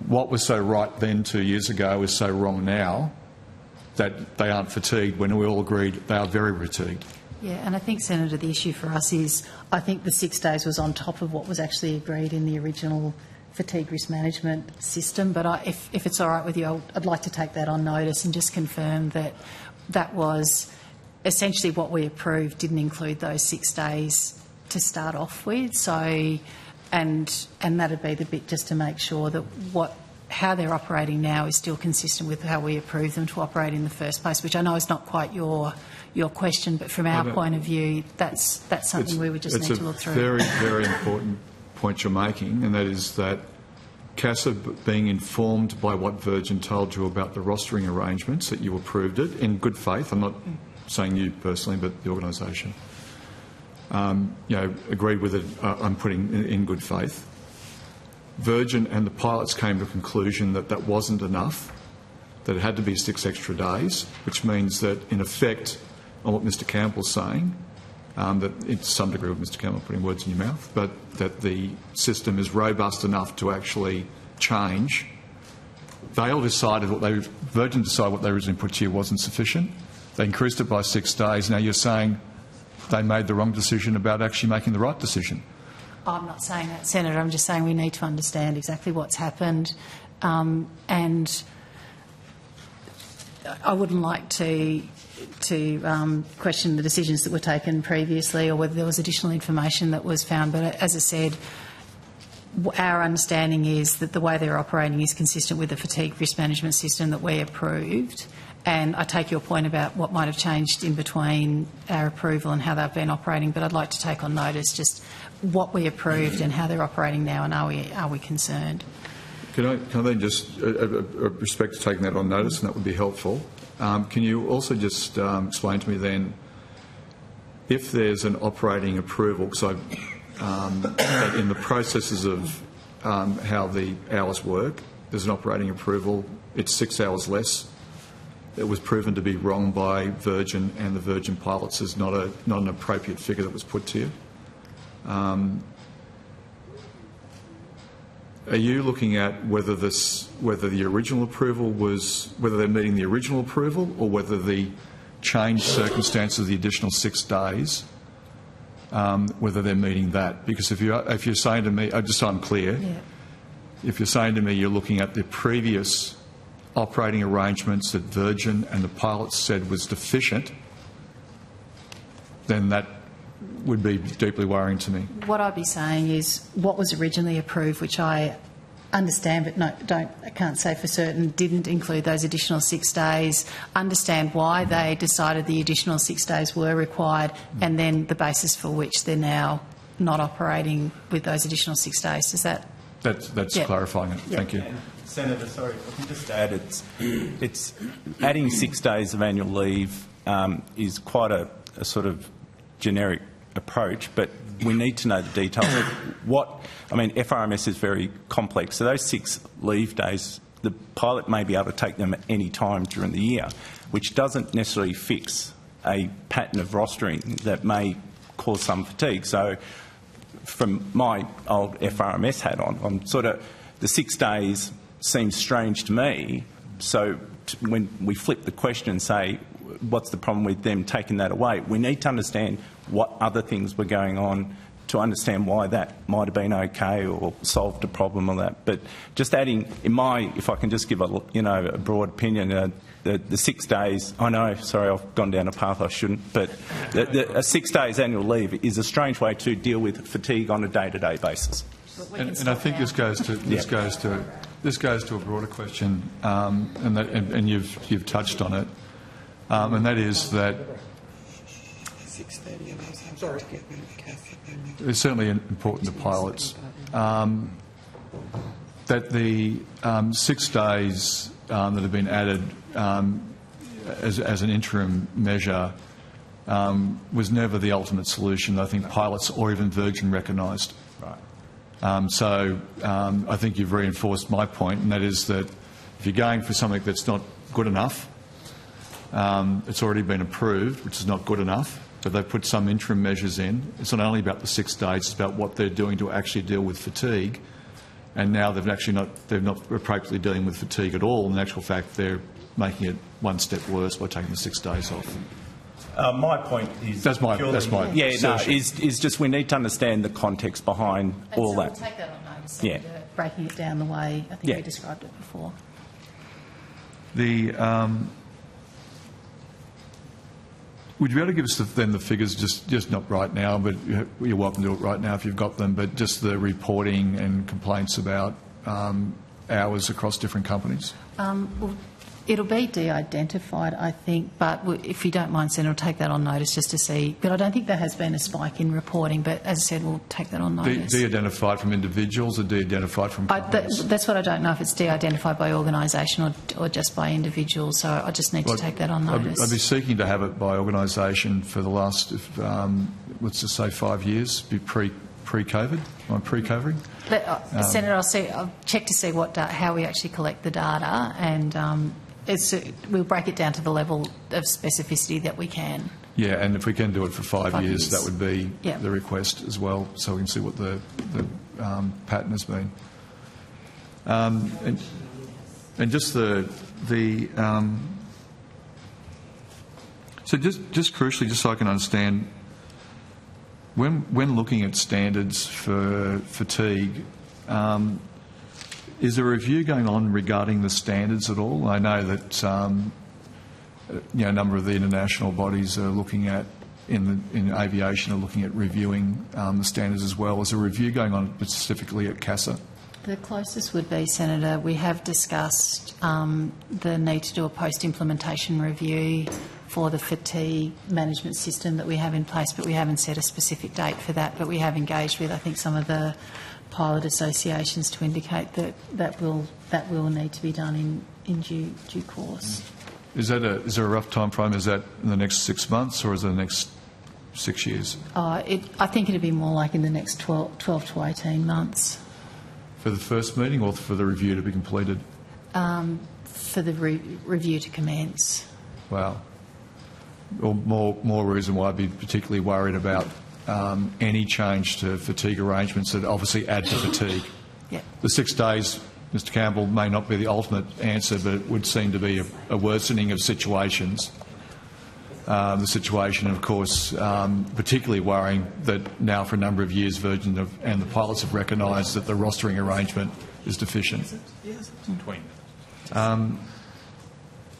what was so right then 2 years ago is so wrong now, that they aren't fatigued when we all agreed they are very fatigued. Yeah, and I think, Senator, the issue for us is I think the 6 days was on top of what was actually agreed in the original fatigue risk management system. But if it's all right with you, I'd like to take that on notice and just confirm that that was essentially what we approved didn't include those 6 days to start off with. So, and that'd be the bit just to make sure that how they're operating now is still consistent with how we approved them to operate in the first place, which I know is not quite your question, but from our point of view, that's something we would just need to look through. It's a very, very important point you're making, and that is that CASA being informed by what Virgin told you about the rostering arrangements, that you approved it in good faith. I'm not saying you personally, but the organisation, agreed with it. I'm putting in good faith. Virgin and the pilots came to a conclusion that that wasn't enough, that it had to be 6 extra days, which means that, in effect, on what Mr Campbell's saying, that to some degree with Mr Campbell putting words in your mouth, but that the system is robust enough to actually change. They all decided Virgin decided what they originally put to you wasn't sufficient. They increased it by 6 days. Now you're saying they made the wrong decision about actually making the right decision. I'm not saying that, Senator. I'm just saying we need to understand exactly what's happened, and I wouldn't like to question the decisions that were taken previously or whether there was additional information that was found. But as I said, our understanding is that the way they're operating is consistent with the fatigue risk management system that we approved. And I take your point about what might have changed in between our approval and how they've been operating, but I'd like to take on notice just what we approved and how they're operating now, and are we concerned? Can I then just, respect to taking that on notice, and that would be helpful. Can you also just explain to me then, if there's an operating approval, because in the processes of how the hours work, there's an operating approval, it's 6 hours less. It was proven to be wrong by Virgin and the Virgin pilots as not an appropriate figure that was put to you. Are you looking at whether the original approval whether they're meeting the original approval, or whether the changed circumstances of the additional 6 days, whether they're meeting that? Because if you're saying to me, just so I'm clear, if you're saying to me you're looking at the previous operating arrangements that Virgin and the pilots said was deficient, then that would be deeply worrying to me. What I'd be saying is what was originally approved, which I understand but I can't say for certain, didn't include those additional 6 days, understand why they decided the additional 6 days were required, and then the basis for which they're now not operating with those additional 6 days. Is that... That's clarifying it. Thank you. Senator, sorry, I can just add, it's adding 6 days of annual leave is quite a sort of generic approach, but we need to know the details of FRMS is very complex. So those 6 leave days, the pilot may be able to take them at any time during the year, which doesn't necessarily fix a pattern of rostering that may cause some fatigue. So from my old FRMS hat on, I'm sort of, the 6 days seems strange to me. So when we flip the question and say, what's the problem with them taking that away, we need to understand what other things were going on to understand why that might have been okay or solved a problem or that. But just adding, if I can just give a broad opinion, the 6 days, I know, sorry, I've gone down a path I shouldn't, but a 6 days annual leave is a strange way to deal with fatigue on a day-to-day basis. And I think this goes to this goes to a broader question, and you've touched on it, and that is that it's certainly important to pilots that the 6 days that have been added as an interim measure was never the ultimate solution. I think pilots or even Virgin recognised. Right. So I think you've reinforced my point, and that is that if you're going for something that's not good enough, it's already been approved, which is not good enough, but they've put some interim measures in. It's not only about the 6 days, it's about what they're doing to actually deal with fatigue. And now they're not appropriately dealing with fatigue at all. In actual fact, they're making it one step worse by taking the 6 days off. My point is that's my is just we need to understand the context behind all that. We'll take that on notice. Breaking it down the way I think we described it before. Would you be able to give us then the figures, just not right now, but you're welcome to do it right now if you've got them, but just the reporting and complaints about hours across different companies? Well, it'll be de-identified, I think, but if you don't mind, Senator, we'll take that on notice just to see. But I don't think there has been a spike in reporting, but as I said, we'll take that on notice. De-identified from individuals or de-identified from companies? That's what I don't know, if it's de-identified by organisation or just by individuals, so I just need to take that on notice. I'd be seeking to have it by organisation for the last, let's just say 5 years, be pre-COVID. Am I pre-covering? Senator, I'll check to see how we actually collect the data, and we'll break it down to the level of specificity that we can. Yeah, and if we can do it for 5 years, that would be the request as well, so we can see what the pattern has been. And just so just crucially, just so I can understand, when looking at standards for fatigue, is there a review going on regarding the standards at all? I know that a number of the international bodies are looking at, in aviation, are looking at reviewing the standards as well. Is there a review going on specifically at CASA? The closest would be, Senator, we have discussed the need to do a post-implementation review for the fatigue management system that we have in place, but we haven't set a specific date for that. But we have engaged with, I think, some of the pilot associations to indicate that will need to be done in due course. Is there a rough time frame? Is that in the next 6 months or is it the next 6 years? I think it'd be more like in the next 12 to 18 months. For the first meeting or for the review to be completed? For the review to commence. Wow. Or more reason why I'd be particularly worried about any change to fatigue arrangements that obviously add to fatigue. Yep. The 6 days, Mr Campbell, may not be the ultimate answer, but it would seem to be a worsening of situations. The situation, of course, particularly worrying that now for a number of years Virgin and the pilots have recognised that the rostering arrangement is deficient.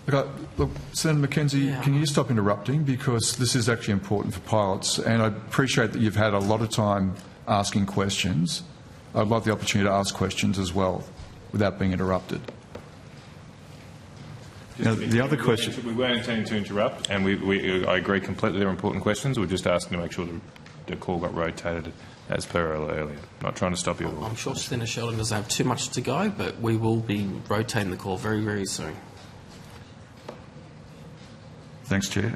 Look, Senator McKenzie, can you just stop interrupting, because this is actually important for pilots, and I appreciate that you've had a lot of time asking questions. I'd like the opportunity to ask questions as well without being interrupted. Now, the other question... We weren't intending to interrupt, and I agree completely they're important questions. We're just asking to make sure the call got rotated as per earlier. Not trying to stop you at all. I'm sure Senator Sheldon doesn't have too much to go, but we will be rotating the call very, very soon. Thanks, Chair.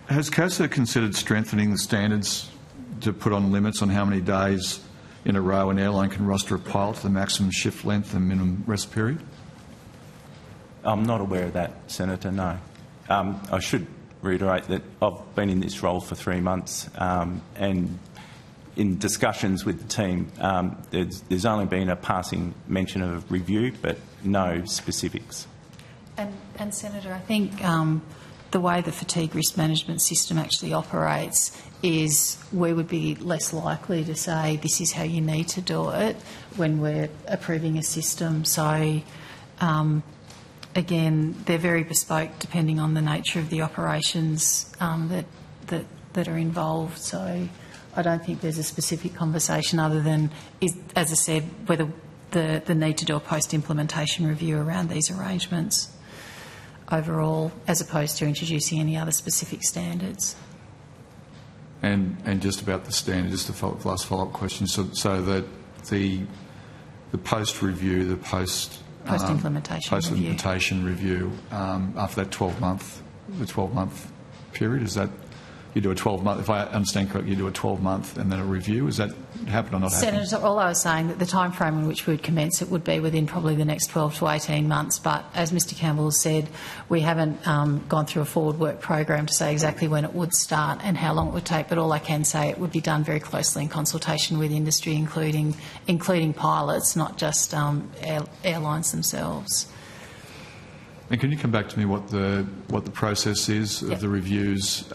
Has CASA considered strengthening the standards to put on limits on how many days in a row an airline can roster a pilot to the maximum shift length and minimum rest period? I'm not aware of that, Senator, no. I should reiterate that I've been in this role for 3 months, and in discussions with the team, there's only been a passing mention of review, but no specifics. And Senator, I think the way the fatigue risk management system actually operates is we would be less likely to say this is how you need to do it when we're approving a system. So, again, they're very bespoke depending on the nature of the operations that are involved. So I don't think there's a specific conversation other than, as I said, whether the need to do a post-implementation review around these arrangements overall, as opposed to introducing any other specific standards. And just about the standard, just the last follow-up question. So that the post-review, the post-implementation review after that 12-month period, is that you do a 12-month? If I understand correctly, you do a 12-month and then a review. Is that happen or not happen? Senator, all I was saying that the time frame in which we would commence it would be within probably the next 12 to 18 months. But as Mr Campbell has said, we haven't gone through a forward work program to say exactly when it would start and how long it would take. But all I can say, it would be done very closely in consultation with industry, including pilots, not just airlines themselves. And can you come back to me what the process is of the reviews,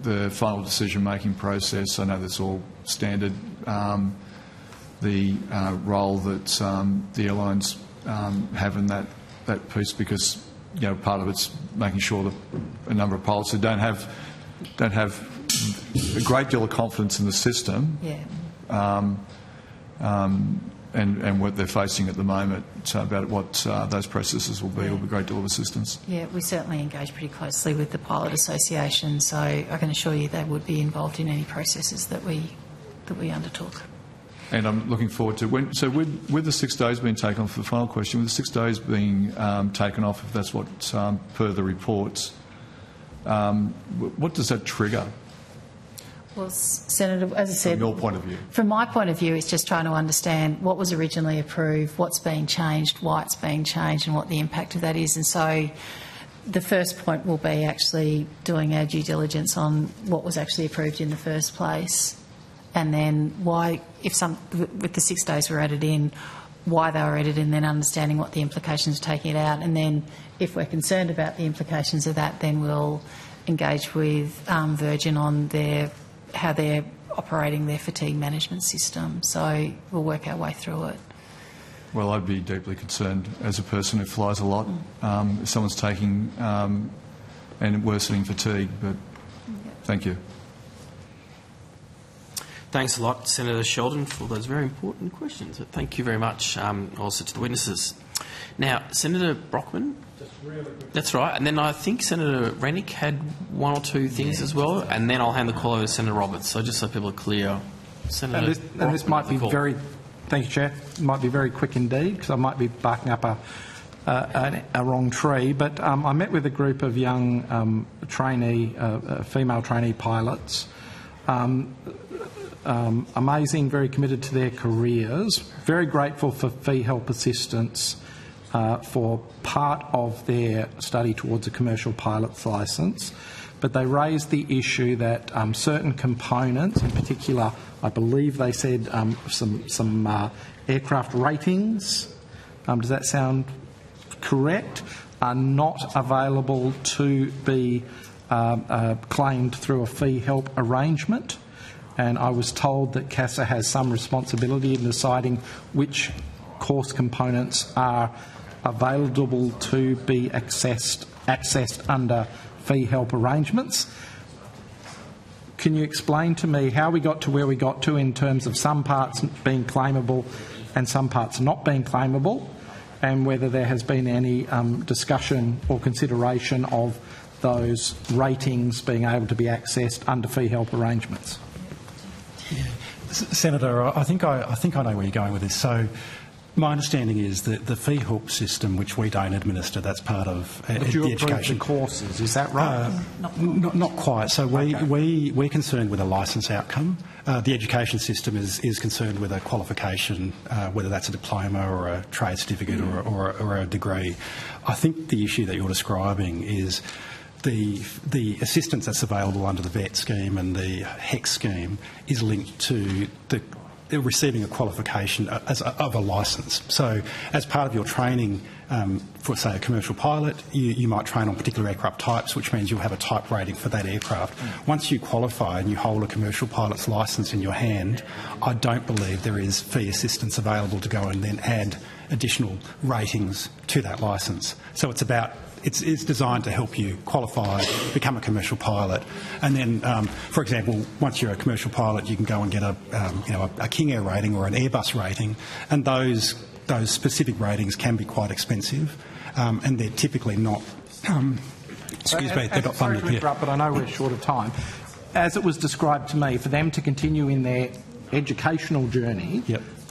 the final decision-making process? I know that's all standard. The role that the airlines have in that piece, because part of it's making sure that a number of pilots who don't have a great deal of confidence in the system. And what they're facing at the moment about what those processes will be will be a great deal of assistance. Yeah, we certainly engage pretty closely with the Pilot Association, so I can assure you they would be involved in any processes that we undertook. And I'm looking forward to with the 6 days being taken off. The final question: with the 6 days being taken off, if that's what per the reports, what does that trigger? Well, Senator, as I said, from your point of view. From my point of view, it's just trying to understand what was originally approved, what's being changed, why it's being changed, and what the impact of that is. And so the first point will be actually doing our due diligence on what was actually approved in the first place, and then why, with the 6 days were added in, why they were added in, then understanding what the implications of taking it out. And then if we're concerned about the implications of that, then we'll engage with Virgin on how they're operating their fatigue management system. So we'll work our way through it. Well, I'd be deeply concerned as a person who flies a lot if someone's taking and worsening fatigue, but thank you. Thanks a lot, Senator Sheldon, for those very important questions. Thank you very much also to the witnesses. Now, Senator Brockman. That's right. And then I think Senator Rennick had one or two things as well, and then I'll hand the call over to Senator Roberts. So just so people are clear. Senator and this might be very... Thank you, Chair. It might be very quick indeed, because I might be barking up a wrong tree. But I met with a group of young female trainee pilots. Amazing, very committed to their careers. Very grateful for fee help assistance for part of their study towards a commercial pilot's licence, but they raised the issue that certain components, in particular, I believe they said some aircraft ratings, does that sound correct, are not available to be claimed through a fee help arrangement. And I was told that CASA has some responsibility in deciding which course components are available to be accessed under fee help arrangements. Can you explain to me how we got to where we got to in terms of some parts being claimable and some parts not being claimable, and whether there has been any discussion or consideration of those ratings being able to be accessed under fee help arrangements? Yeah. Senator, I think I know where you're going with this. So my understanding is that the fee help system, which we don't administer, that's part of the education. The courses, is that right? Not quite. So we're concerned with a licence outcome. The education system is concerned with a qualification, whether that's a diploma or a trade certificate or a degree. I think the issue that you're describing is the assistance that's available under the VET scheme and the HEC scheme is linked to receiving a qualification of a licence. So as part of your training for, say, a commercial pilot, you might train on particular aircraft types, which means you'll have a type rating for that aircraft. Once you qualify and you hold a commercial pilot's licence in your hand, I don't believe there is fee assistance available to go and then add additional ratings to that licence. So it's about it's designed to help you qualify, become a commercial pilot, and then, for example, once you're a commercial pilot, you can go and get a King Air rating or an Airbus rating, and those specific ratings can be quite expensive, and they're typically not. They're not funded. Sorry to interrupt, but I know we're short of time. As it was described to me, for them to continue in their educational journey,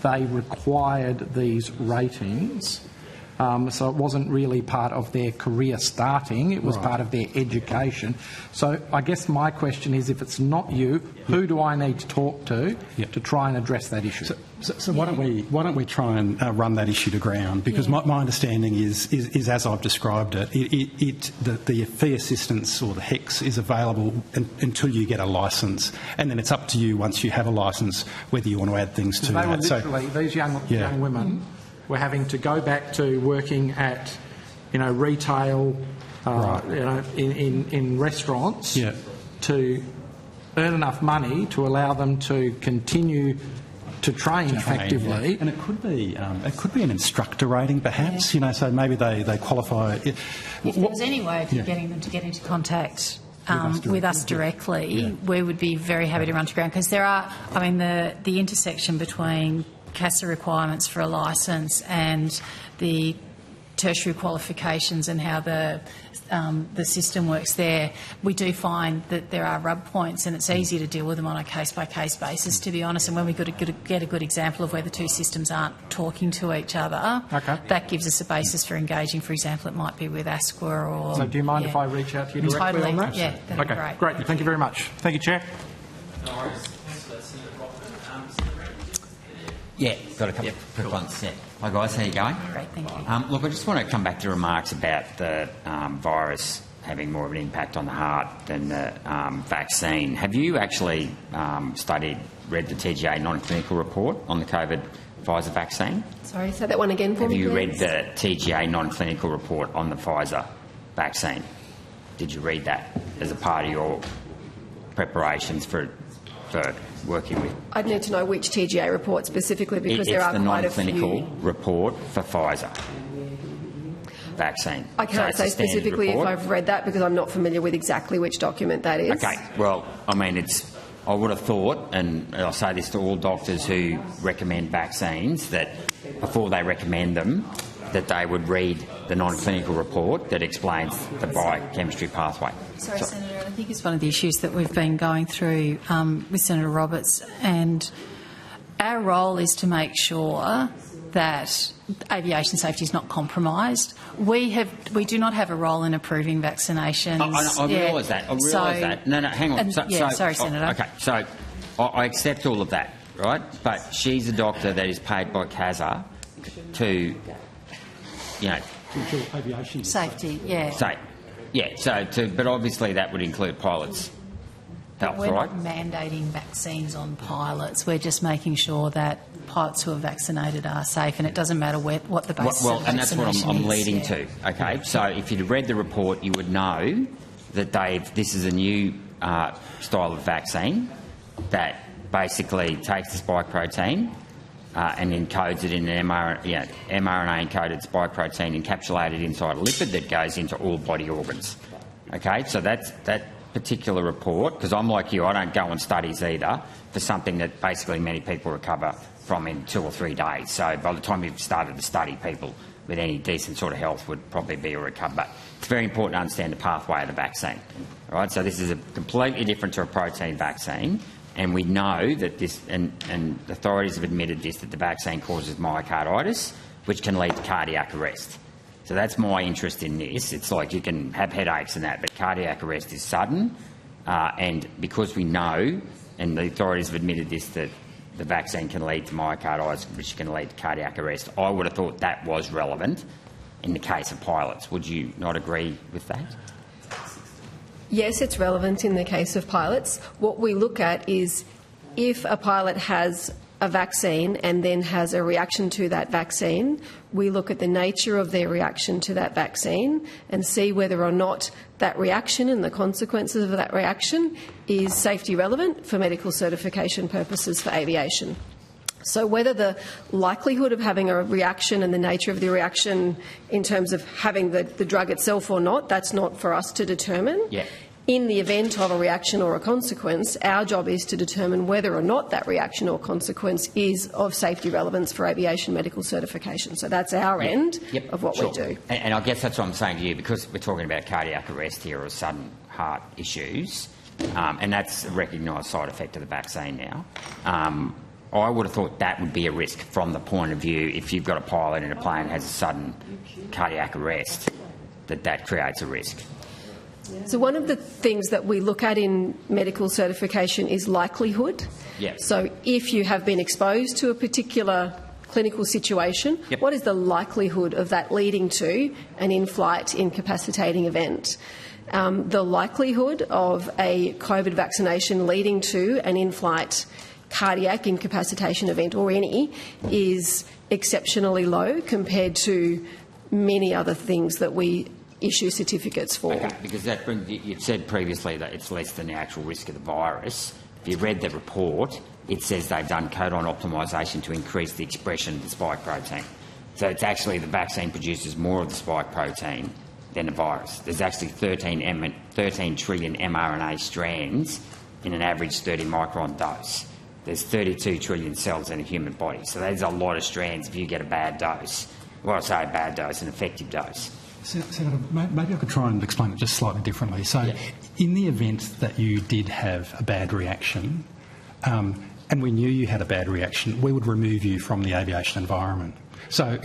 they required these ratings. So it wasn't really part of their career starting, it was part of their education. So I guess my question is, if it's not you, who do I need to talk to try and address that issue? So why don't we try and run that issue to ground? Because my understanding is as I've described it, the fee assistance or the HECS is available until you get a licence, and then it's up to you once you have a licence whether you want to add things to that. They were literally, these young women were having to go back to working at, retail, in restaurants to earn enough money to allow them to continue to train effectively. And it could be an instructor rating, perhaps. So maybe they qualify. If there was any way of getting them to get into contact with us directly, we would be very happy to run to ground, because there are, the intersection between CASA requirements for a licence and the tertiary qualifications and how the system works there, we do find that there are rub points, and it's easy to deal with them on a case-by-case basis, to be honest. And when we get a good example of where the two systems aren't talking to each other, that gives us a basis for engaging. For example, it might be with ASQA or... So do you mind if I reach out to you directly on that? Yeah, that'd be great. Great. Thank you very much. Thank you, Chair. Yeah, got a couple of quick ones. Yeah. Hi guys, how you going? Great, thank you. Look, I just want to come back to remarks about the virus having more of an impact on the heart than the vaccine. Have you actually read the TGA non-clinical report on the COVID Pfizer vaccine? Sorry, say that one again for me, Have you please? read the TGA non-clinical report on the Pfizer vaccine? Did you read that as a part of your preparations for working with? I'd need to know which TGA report specifically, because there are quite a few. It's the non-clinical report for Pfizer vaccine. I can't say specifically if I've read that, because I'm not familiar with exactly which document that is. Okay, well, I would have thought, and I'll say this to all doctors who recommend vaccines, that before they recommend them, that they would read the non-clinical report that explains the biochemistry pathway. Sorry, Senator, I think it's one of the issues that we've been going through with Senator Roberts, and our role is to make sure that aviation safety is not compromised. We do not have a role in approving vaccinations. I realise that. I realise that. No, hang on. Sorry, Senator. Okay, so I accept all of that, right? But she's a doctor that is paid by CASA to, aviation safety, but obviously that would include pilots' health, We're right? not mandating vaccines on pilots. We're just making sure that pilots who are vaccinated are safe, and it doesn't matter what the basis of and that's what I'm leading to. Okay, so if you'd read the report, you would know that this is a new style of vaccine that basically takes the spike protein and encodes it in an mRNA-encoded spike protein encapsulated inside a lipid that goes into all body organs. Okay, so that particular report, because I'm like you, I don't go on studies either for something that basically many people recover from in 2 or 3 days. So by the time you've started the study, people with any decent sort of health would probably be recovered. But it's very important to understand the pathway of the vaccine. All right, so this is completely different to a protein vaccine. And we know that this, and authorities have admitted this, that the vaccine causes myocarditis, which can lead to cardiac arrest. So that's my interest in this. It's like you can have headaches and that, but cardiac arrest is sudden. And because we know, and the authorities have admitted this, that the vaccine can lead to myocarditis, which can lead to cardiac arrest, I would have thought that was relevant in the case of pilots. Would you not agree with that? Yes, it's relevant in the case of pilots. What we look at is if a pilot has a vaccine and then has a reaction to that vaccine, we look at the nature of their reaction to that vaccine and see whether or not that reaction and the consequences of that reaction is safety relevant for medical certification purposes for aviation. So whether the likelihood of having a reaction and the nature of the reaction in terms of having the drug itself or not, that's not for us to determine. Yeah. In the event of a reaction or a consequence, our job is to determine whether or not that reaction or consequence is of safety relevance for aviation medical certification. So that's our end of what we do. And I guess that's what I'm saying to you, because we're talking about cardiac arrest here or sudden heart issues, and that's a recognised side effect of the vaccine now. I would have thought that would be a risk from the point of view, if you've got a pilot in a plane has a sudden cardiac arrest, that creates a risk. So one of the things that we look at in medical certification is likelihood. Yep. So if you have been exposed to a particular clinical situation, what is the likelihood of that leading to an in-flight incapacitating event? The likelihood of a COVID vaccination leading to an in-flight cardiac incapacitation event, or any, is exceptionally low compared to many other things that we issue certificates for. Okay, because that brings, you've said previously that it's less than the actual risk of the virus. If you read the report, it says they've done codon optimisation to increase the expression of the spike protein. So it's actually the vaccine produces more of the spike protein than the virus. There's actually 13 trillion mRNA strands in an average 30 micron dose. There's 32 trillion cells in a human body. So there's a lot of strands if you get a bad dose. Well, I say a bad dose, an effective dose. Senator, maybe I could try and explain it just slightly differently. So, in the event that you did have a bad reaction, and we knew you had a bad reaction, we would remove you from the aviation environment. So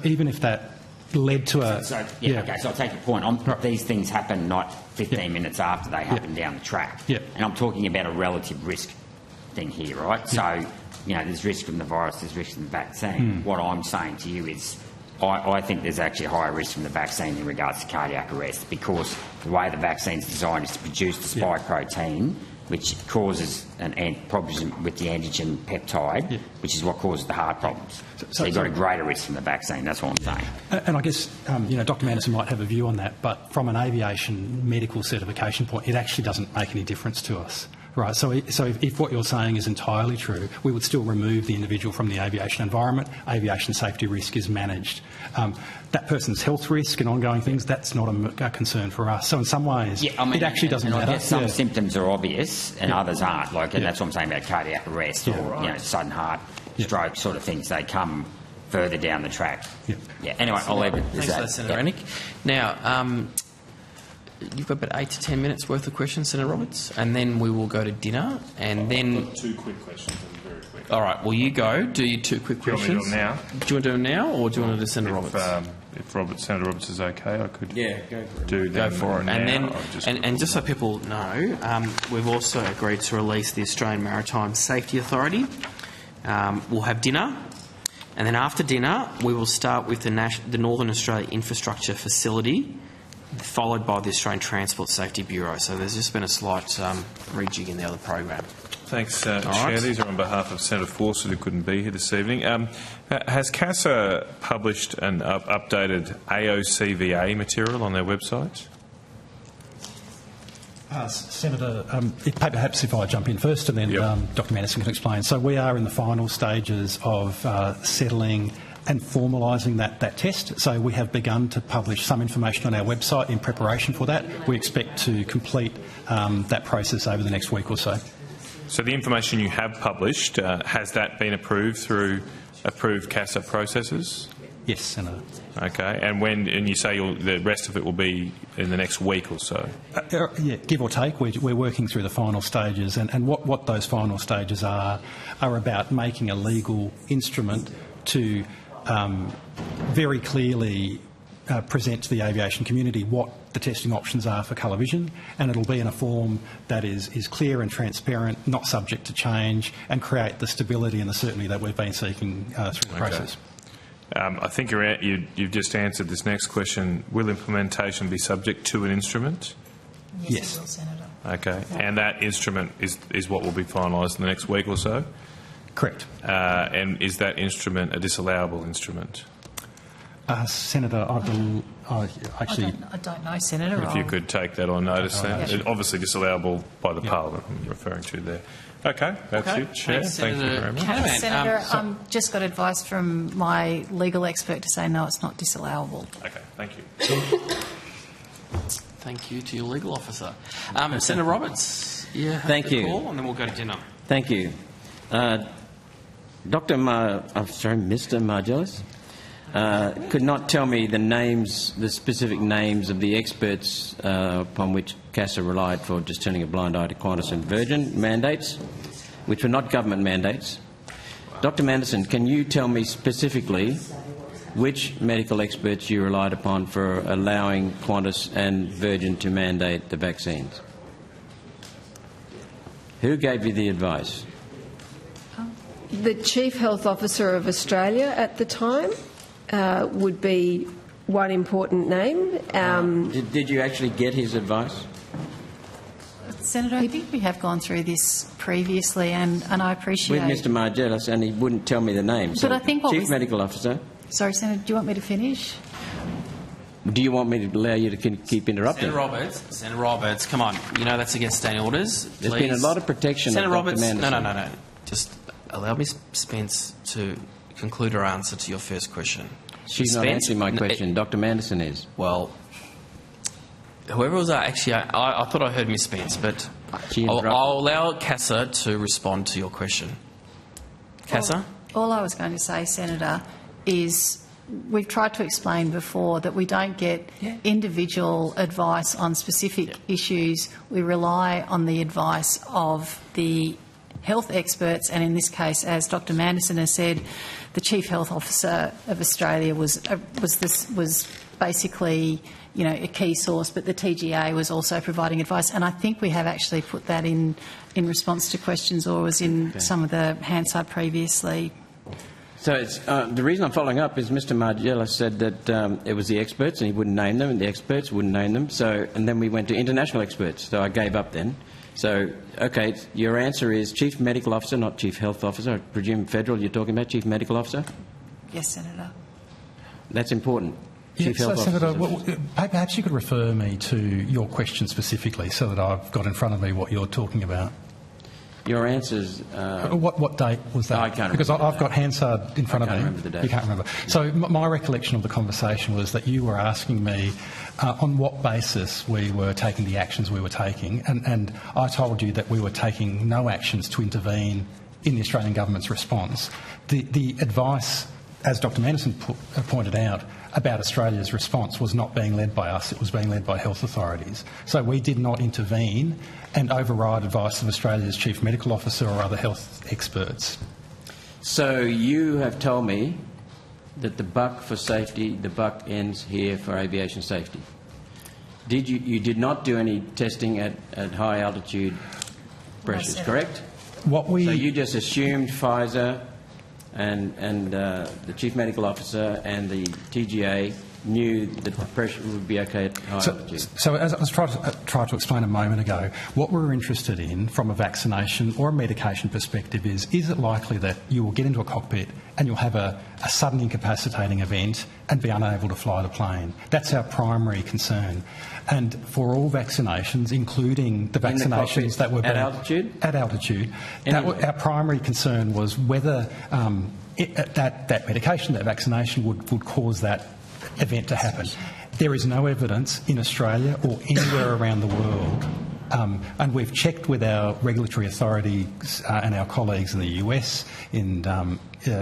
even if that led to a... Okay, so I'll take your point. These things happen not 15 minutes after they happen down the track. And I'm talking about a relative risk thing here, right? So, there's risk from the virus, there's risk from the vaccine. What I'm saying to you is I think there's actually a higher risk from the vaccine in regards to cardiac arrest, because the way the vaccine's designed is to produce the spike protein, which causes an problem with the antigen peptide, which is what causes the heart problems. So you've got a greater risk from the vaccine, that's what I'm saying. And I guess, Dr Manderson might have a view on that, but from an aviation medical certification point, it actually doesn't make any difference to us. Right, so if what you're saying is entirely true, we would still remove the individual from the aviation environment. Aviation safety risk is managed. That person's health risk and ongoing things, that's not a concern for us. So in some ways, it actually doesn't matter. I guess some symptoms are obvious and others aren't. And that's what I'm saying about cardiac arrest or sudden heart stroke sort of things. They come further down the track. Anyway, I'll leave it. Thanks for that, Senator Rennick. Now, you've got about 8 to 10 minutes worth of questions, Senator Roberts, and then we will go to dinner, and then... I've got 2 quick questions, very quick. All right, well, you go. Do your 2 quick questions. Do you want me to do them now? Do you want to do them now, or do you want to do Senator Roberts? If Senator Roberts is okay, I could go for it. Do them go for it. now. And just so people know, we've also agreed to release the Australian Maritime Safety Authority. We'll have dinner, and then after dinner, we will start with the Northern Australia Infrastructure Facility, followed by the Australian Transport Safety Bureau. So there's just been a slight rejig in the other program. Thanks, Chair. These are on behalf of Senator Fawcett, who couldn't be here this evening. Has CASA published an updated AOCVA material on their website? Senator, perhaps if I jump in first and then Dr Manderson can explain. So we are in the final stages of settling and formalising that test. So we have begun to publish some information on our website in preparation for that. We expect to complete that process over the next week or so. So the information you have published, has that been approved through approved CASA processes? Yes, Senator. Okay, and you say the rest of it will be in the next week or so? Give or take. We're working through the final stages, and what those final stages are about making a legal instrument to very clearly present to the aviation community what the testing options are for colour vision, and it'll be in a form that is clear and transparent, not subject to change, and create the stability and the certainty that we've been seeking through the process. I think you've just answered this next question. Will implementation be subject to an instrument? Yes. Senator. Okay, and that instrument is what will be finalised in the next week or so? Correct. And is that instrument a disallowable instrument? Senator, I don't know, Senator. If you could take that on notice then. Obviously disallowable by the Parliament I'm referring to there. Okay, that's it, Chair. Thanks, Thank you Senator very much. Canavan. Senator, just got advice from my legal expert to say no, it's not disallowable. Okay, thank you. Thank you to your legal officer. Senator Roberts, Thank you. call, and then we'll go to dinner. Thank you. Mr. Margelis could not tell me the specific names of the experts upon which CASA relied for just turning a blind eye to Qantas and Virgin mandates, which were not government mandates. Dr. Manderson, can you tell me specifically which medical experts you relied upon for allowing Qantas and Virgin to mandate the vaccines? Who gave you the advice? The Chief Health Officer of Australia at the time would be one important name. Did you actually get his advice? Senator, I think we have gone through this previously, and I appreciate... With Mr. Margelis, and he wouldn't tell me the name. So But I think what Chief Medical Officer... Sorry, Senator, do you want me to finish? Do you want me to allow you to keep interrupting? Senator Roberts, come on. You know that's against standing orders. There's been a lot of protection Senator of Dr. Roberts, Manderson. no. Just allow Ms Spence to conclude her answer to your first question. She's not answering my question. Dr. Manderson is. Well, whoever was actually, I thought I heard Ms Spence, but I'll allow CASA to respond to your question. CASA? All I was going to say, Senator, is we've tried to explain before that we don't get individual advice on specific issues. We rely on the advice of the health experts, and in this case, as Dr. Manderson has said, the Chief Health Officer of Australia was basically, a key source, but the TGA was also providing advice, and I think we have actually put that in response to questions, or was in some of the Hansard previously. So it's, the reason I'm following up is Mr. Margelis said that it was the experts and he wouldn't name them, and the experts wouldn't name them. And then we went to international experts, so I gave up then. So, okay, your answer is Chief Medical Officer, not Chief Health Officer. I presume federal you're talking about, Chief Medical Officer? Yes, Senator. That's important. Chief so, Health Senator, Officer. Perhaps you could refer me to your question specifically so that I've got in front of me what you're talking about. Your answers... What date was that? I can't Because remember I've got Hansard in front of me. I can't remember the date. You can't remember. So my recollection of the conversation was that you were asking me on what basis we were taking the actions we were taking, and I told you that we were taking no actions to intervene in the Australian government's response. The advice, as Dr Manderson pointed out, about Australia's response was not being led by us, it was being led by health authorities. So we did not intervene and override advice of Australia's Chief Medical Officer or other health experts. So you have told me that the buck for safety, the buck ends here for aviation safety. You did not do any testing at high altitude pressures, correct? So you just assumed Pfizer and the Chief Medical Officer and the TGA knew that the pressure would be okay at high altitude. So as I was trying to explain a moment ago, what we're interested in from a vaccination or a medication perspective is it likely that you will get into a cockpit and you'll have a sudden incapacitating event and be unable to fly the plane? That's our primary concern. And for all vaccinations, including the vaccinations that were... At altitude? At altitude. Our primary concern was whether that medication, that vaccination would cause that event to happen. There is no evidence in Australia or anywhere around the world, and we've checked with our regulatory authorities and our colleagues in the US, in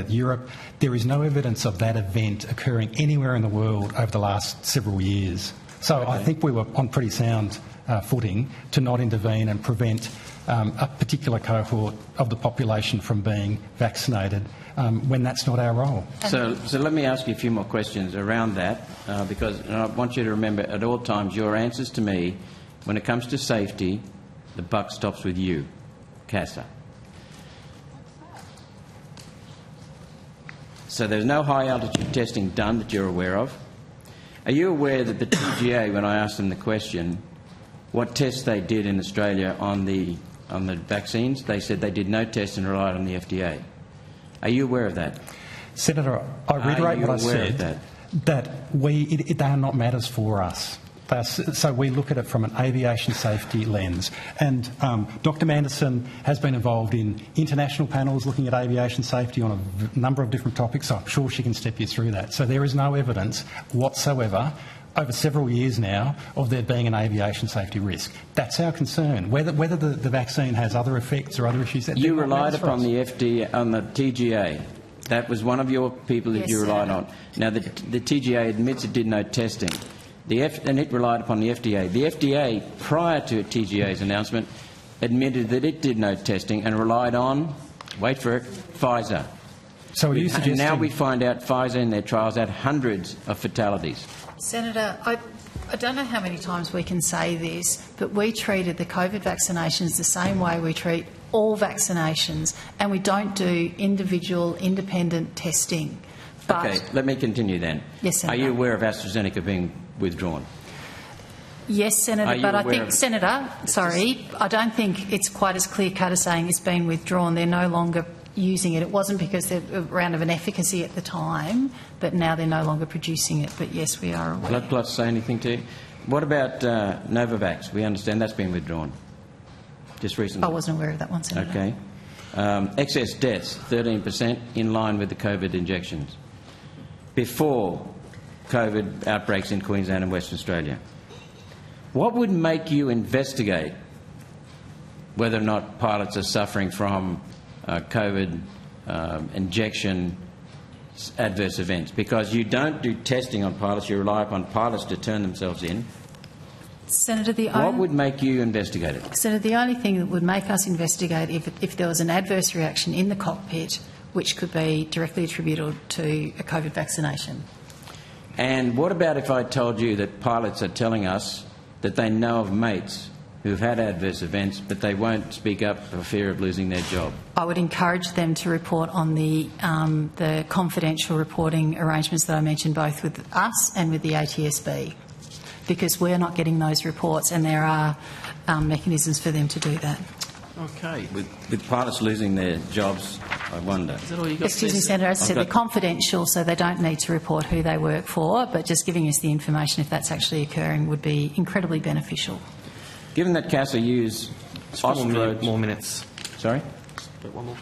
Europe, there is no evidence of that event occurring anywhere in the world over the last several years. So I think we were on pretty sound footing to not intervene and prevent a particular cohort of the population from being vaccinated when that's not our role. So let me ask you a few more questions around that, because I want you to remember at all times your answers to me, when it comes to safety, the buck stops with you, CASA. So there's no high altitude testing done that you're aware of. Are you aware that the TGA, when I asked them the question, what tests they did in Australia on the vaccines, they said they did no tests and relied on the FDA. Are you aware of that? Senator, I reiterate what I said, that they are not matters for us. So we look at it from an aviation safety lens. And Dr Manderson has been involved in international panels looking at aviation safety on a number of different topics, so I'm sure she can step you through that. So there is no evidence whatsoever over several years now of there being an aviation safety risk. That's our concern. Whether the vaccine has other effects or other issues... You relied upon the FDA, on the TGA. That was one of your people that you relied on. Now, the TGA admits it did no testing, and it relied upon the FDA. The FDA, prior to TGA's announcement, admitted that it did no testing and relied on, wait for it, Pfizer. So are you suggesting... Now we find out Pfizer in their trials had hundreds of fatalities. Senator, I don't know how many times we can say this, but we treated the COVID vaccinations the same way we treat all vaccinations, and we don't do individual independent testing. But okay, let me continue then. Yes, Senator. Are you aware of AstraZeneca being withdrawn? Yes, Senator, but I think, Senator, sorry, I don't think it's quite as clear-cut as saying it's been withdrawn. They're no longer using it. It wasn't because they're around of an efficacy at the time, but now they're no longer producing it. But yes, we are aware. Blood clots say anything to you? What about Novavax? We understand that's been withdrawn just recently. I wasn't aware of that one, Senator. Okay. Excess deaths, 13%, in line with the COVID injections. Before COVID outbreaks in Queensland and Western Australia. What would make you investigate whether or not pilots are suffering from COVID injection adverse events? Because you don't do testing on pilots, you rely upon pilots to turn themselves in. Senator, what would make you investigate it? Senator, the only thing that would make us investigate if there was an adverse reaction in the cockpit which could be directly attributable to a COVID vaccination. And what about if I told you that pilots are telling us that they know of mates who've had adverse events but they won't speak up for fear of losing their job? I would encourage them to report on the confidential reporting arrangements that I mentioned, both with us and with the ATSB, because we're not getting those reports and there are mechanisms for them to do that. Okay. With pilots losing their jobs, I wonder. Is that all you got? Excuse me, Senator, as I said, they're confidential, so they don't need to report who they work for, but just giving us the information if that's actually occurring would be incredibly beneficial. Given that CASA use more minutes. Sorry? One more.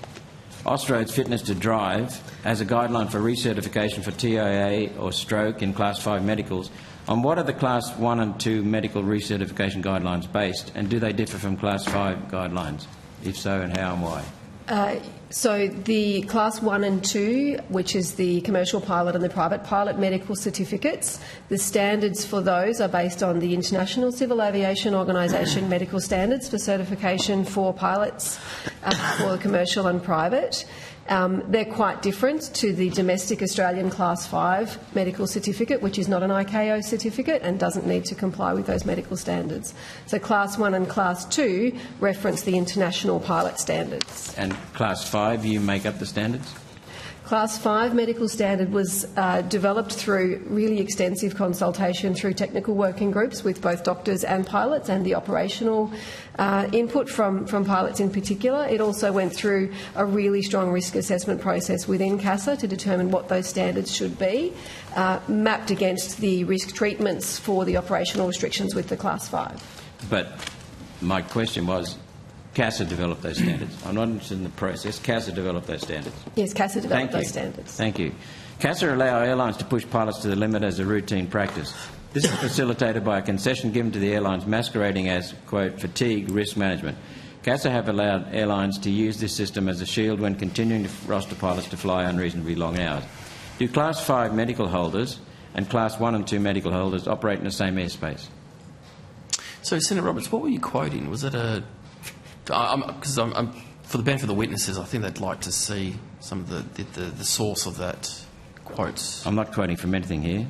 Austroad's fitness to drive as a guideline for recertification for TIA or stroke in Class 5 medicals, on what are the Class 1 and 2 medical recertification guidelines based, and do they differ from Class 5 guidelines? If so, and how and why? So the Class 1 and 2, which is the commercial pilot and the private pilot medical certificates, the standards for those are based on the International Civil Aviation Organisation medical standards for certification for pilots for commercial and private. They're quite different to the domestic Australian Class 5 medical certificate, which is not an ICAO certificate and doesn't need to comply with those medical standards. So Class 1 and Class 2 reference the international pilot standards. And Class 5, you make up the standards? Class 5 medical standard was developed through really extensive consultation through technical working groups with both doctors and pilots, and the operational input from pilots in particular. It also went through a really strong risk assessment process within CASA to determine what those standards should be, mapped against the risk treatments for the operational restrictions with the Class 5. But my question was, CASA developed those standards. I'm not interested in the process. CASA developed those standards. Yes, CASA developed those standards. Thank you. CASA allow airlines to push pilots to the limit as a routine practice. This is facilitated by a concession given to the airlines masquerading as, quote, fatigue risk management. CASA have allowed airlines to use this system as a shield when continuing to roster pilots to fly unreasonably long hours. Do Class 5 medical holders and Class 1 and 2 medical holders operate in the same airspace? So, Senator Roberts, what were you quoting? Was it a... Because I'm for the benefit of the witnesses, I think they'd like to see some of the source of that quote. I'm not quoting from anything here.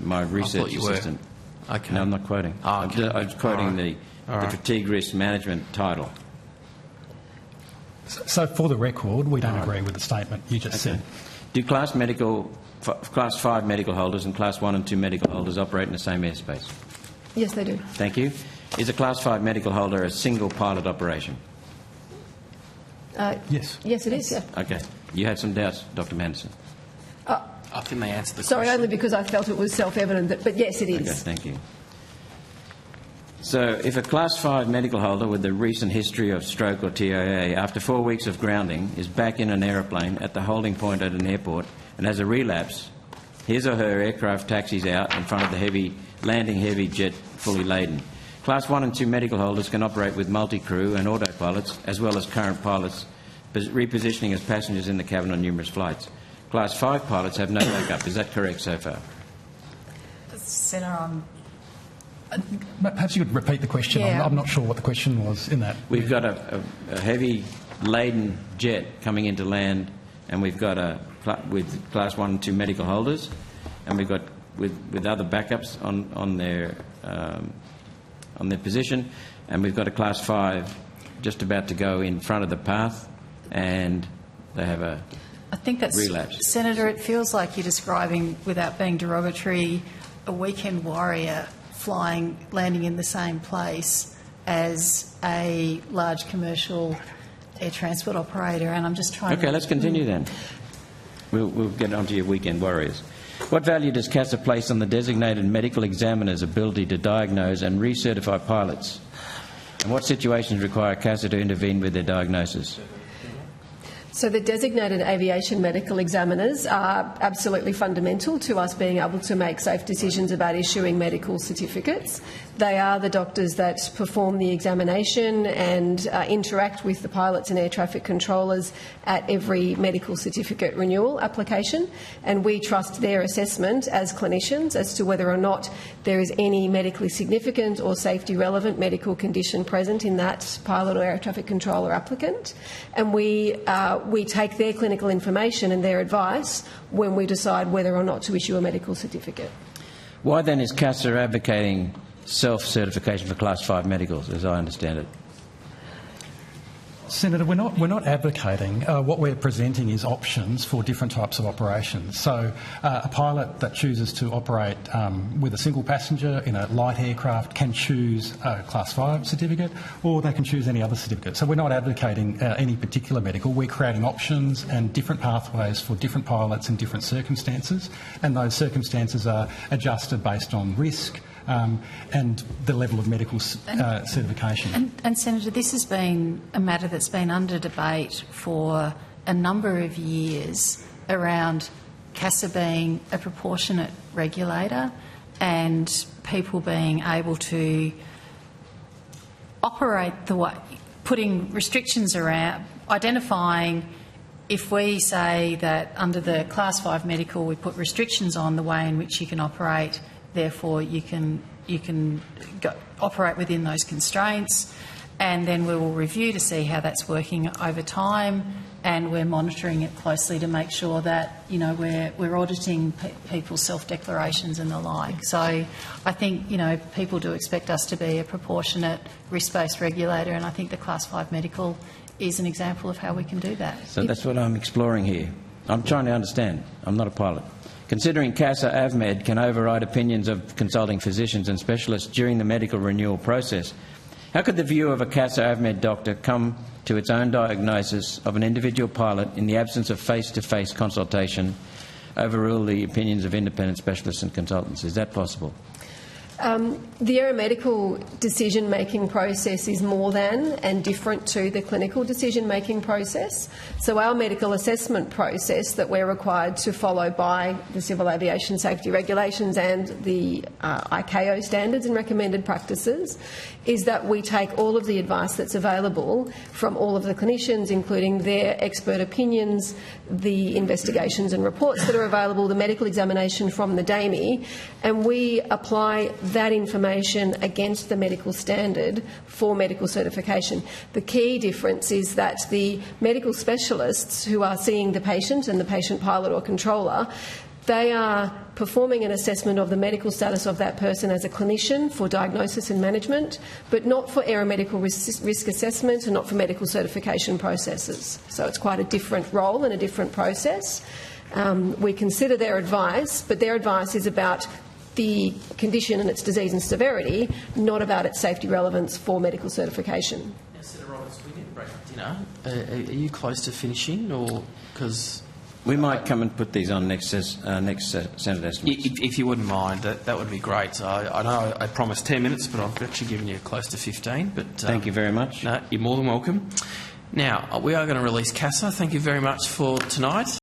My research assistant. Okay. No, I'm not quoting. Oh, okay. I was quoting the fatigue risk management title. So, for the record, we don't agree with the statement you just said. Do Class 5 medical holders and Class 1 and 2 medical holders operate in the same airspace? Yes, they do. Thank you. Is a Class 5 medical holder a single pilot operation? Yes. Yes, it is, yeah. Okay. You had some doubts, Dr Manderson. I think they answered the question. Sorry, only because I felt it was self-evident, but yes, it is. Okay, thank you. So if a Class 5 medical holder with a recent history of stroke or TIA, after 4 weeks of grounding, is back in an aeroplane at the holding point at an airport and has a relapse, his or her aircraft taxis out in front of the landing heavy jet fully laden. Class 1 and 2 medical holders can operate with multi-crew and autopilots, as well as current pilots, repositioning as passengers in the cabin on numerous flights. Class 5 pilots have no backup. Is that correct so far? Senator, Perhaps you could repeat the question. Yeah. I'm not sure what the question was in that. We've got a heavy laden jet coming into land, and we've got with Class 1 and 2 medical holders, and we've got with other backups on their position, and we've got a Class 5 just about to go in front of the path, and they have a I think that's relapse. Senator, it feels like you're describing, without being derogatory, a weekend warrior landing in the same place as a large commercial air transport operator, and I'm just trying to... Okay, let's continue then. We'll get on to your weekend warriors. What value does CASA place on the designated medical examiner's ability to diagnose and recertify pilots? And what situations require CASA to intervene with their diagnosis? So the designated aviation medical examiners are absolutely fundamental to us being able to make safe decisions about issuing medical certificates. They are the doctors that perform the examination and interact with the pilots and air traffic controllers at every medical certificate renewal application, and we trust their assessment as clinicians as to whether or not there is any medically significant or safety relevant medical condition present in that pilot or air traffic controller applicant, and we take their clinical information and their advice when we decide whether or not to issue a medical certificate. Why then is CASA advocating self-certification for Class 5 medicals, as I understand it? Senator, we're not advocating. What we're presenting is options for different types of operations. So a pilot that chooses to operate with a single passenger in a light aircraft can choose a Class 5 certificate, or they can choose any other certificate. So we're not advocating any particular medical. We're creating options and different pathways for different pilots in different circumstances, and those circumstances are adjusted based on risk, and the level of medical certification. And Senator, this has been a matter that's been under debate for a number of years around CASA being a proportionate regulator and people being able to operate the way, putting restrictions around, identifying if we say that under the Class 5 medical we put restrictions on the way in which you can operate, therefore you can operate within those constraints, and then we will review to see how that's working over time, and we're monitoring it closely to make sure that we're auditing people's self-declarations and the like. So I think people do expect us to be a proportionate risk-based regulator, and I think the Class 5 medical is an example of how we can do that. So that's what I'm exploring here. I'm trying to understand. I'm not a pilot. Considering CASA AVMED can override opinions of consulting physicians and specialists during the medical renewal process, how could the view of a CASA AVMED doctor come to its own diagnosis of an individual pilot in the absence of face-to-face consultation overrule the opinions of independent specialists and consultants? Is that possible? The aeromedical decision-making process is more than and different to the clinical decision-making process. So our medical assessment process that we're required to follow by the Civil Aviation Safety Regulations and the ICAO standards and recommended practices is that we take all of the advice that's available from all of the clinicians, including their expert opinions, the investigations and reports that are available, the medical examination from the DAMI, and we apply that information against the medical standard for medical certification. The key difference is that the medical specialists who are seeing the patient and the patient pilot or controller, they are performing an assessment of the medical status of that person as a clinician for diagnosis and management, but not for aeromedical risk assessment and not for medical certification processes. So it's quite a different role and a different process. We consider their advice, but their advice is about the condition and its disease and severity, not about its safety relevance for medical certification. Now, Senator Roberts, we need to break for dinner. Are you close to finishing, or because We might come and put these on next Senate estimates. If you wouldn't mind, that would be great. I know I promised 10 minutes, but I've actually given you close to 15. But thank you very much. No, you're more than welcome. Now, we are going to release CASA. Thank you very much for tonight.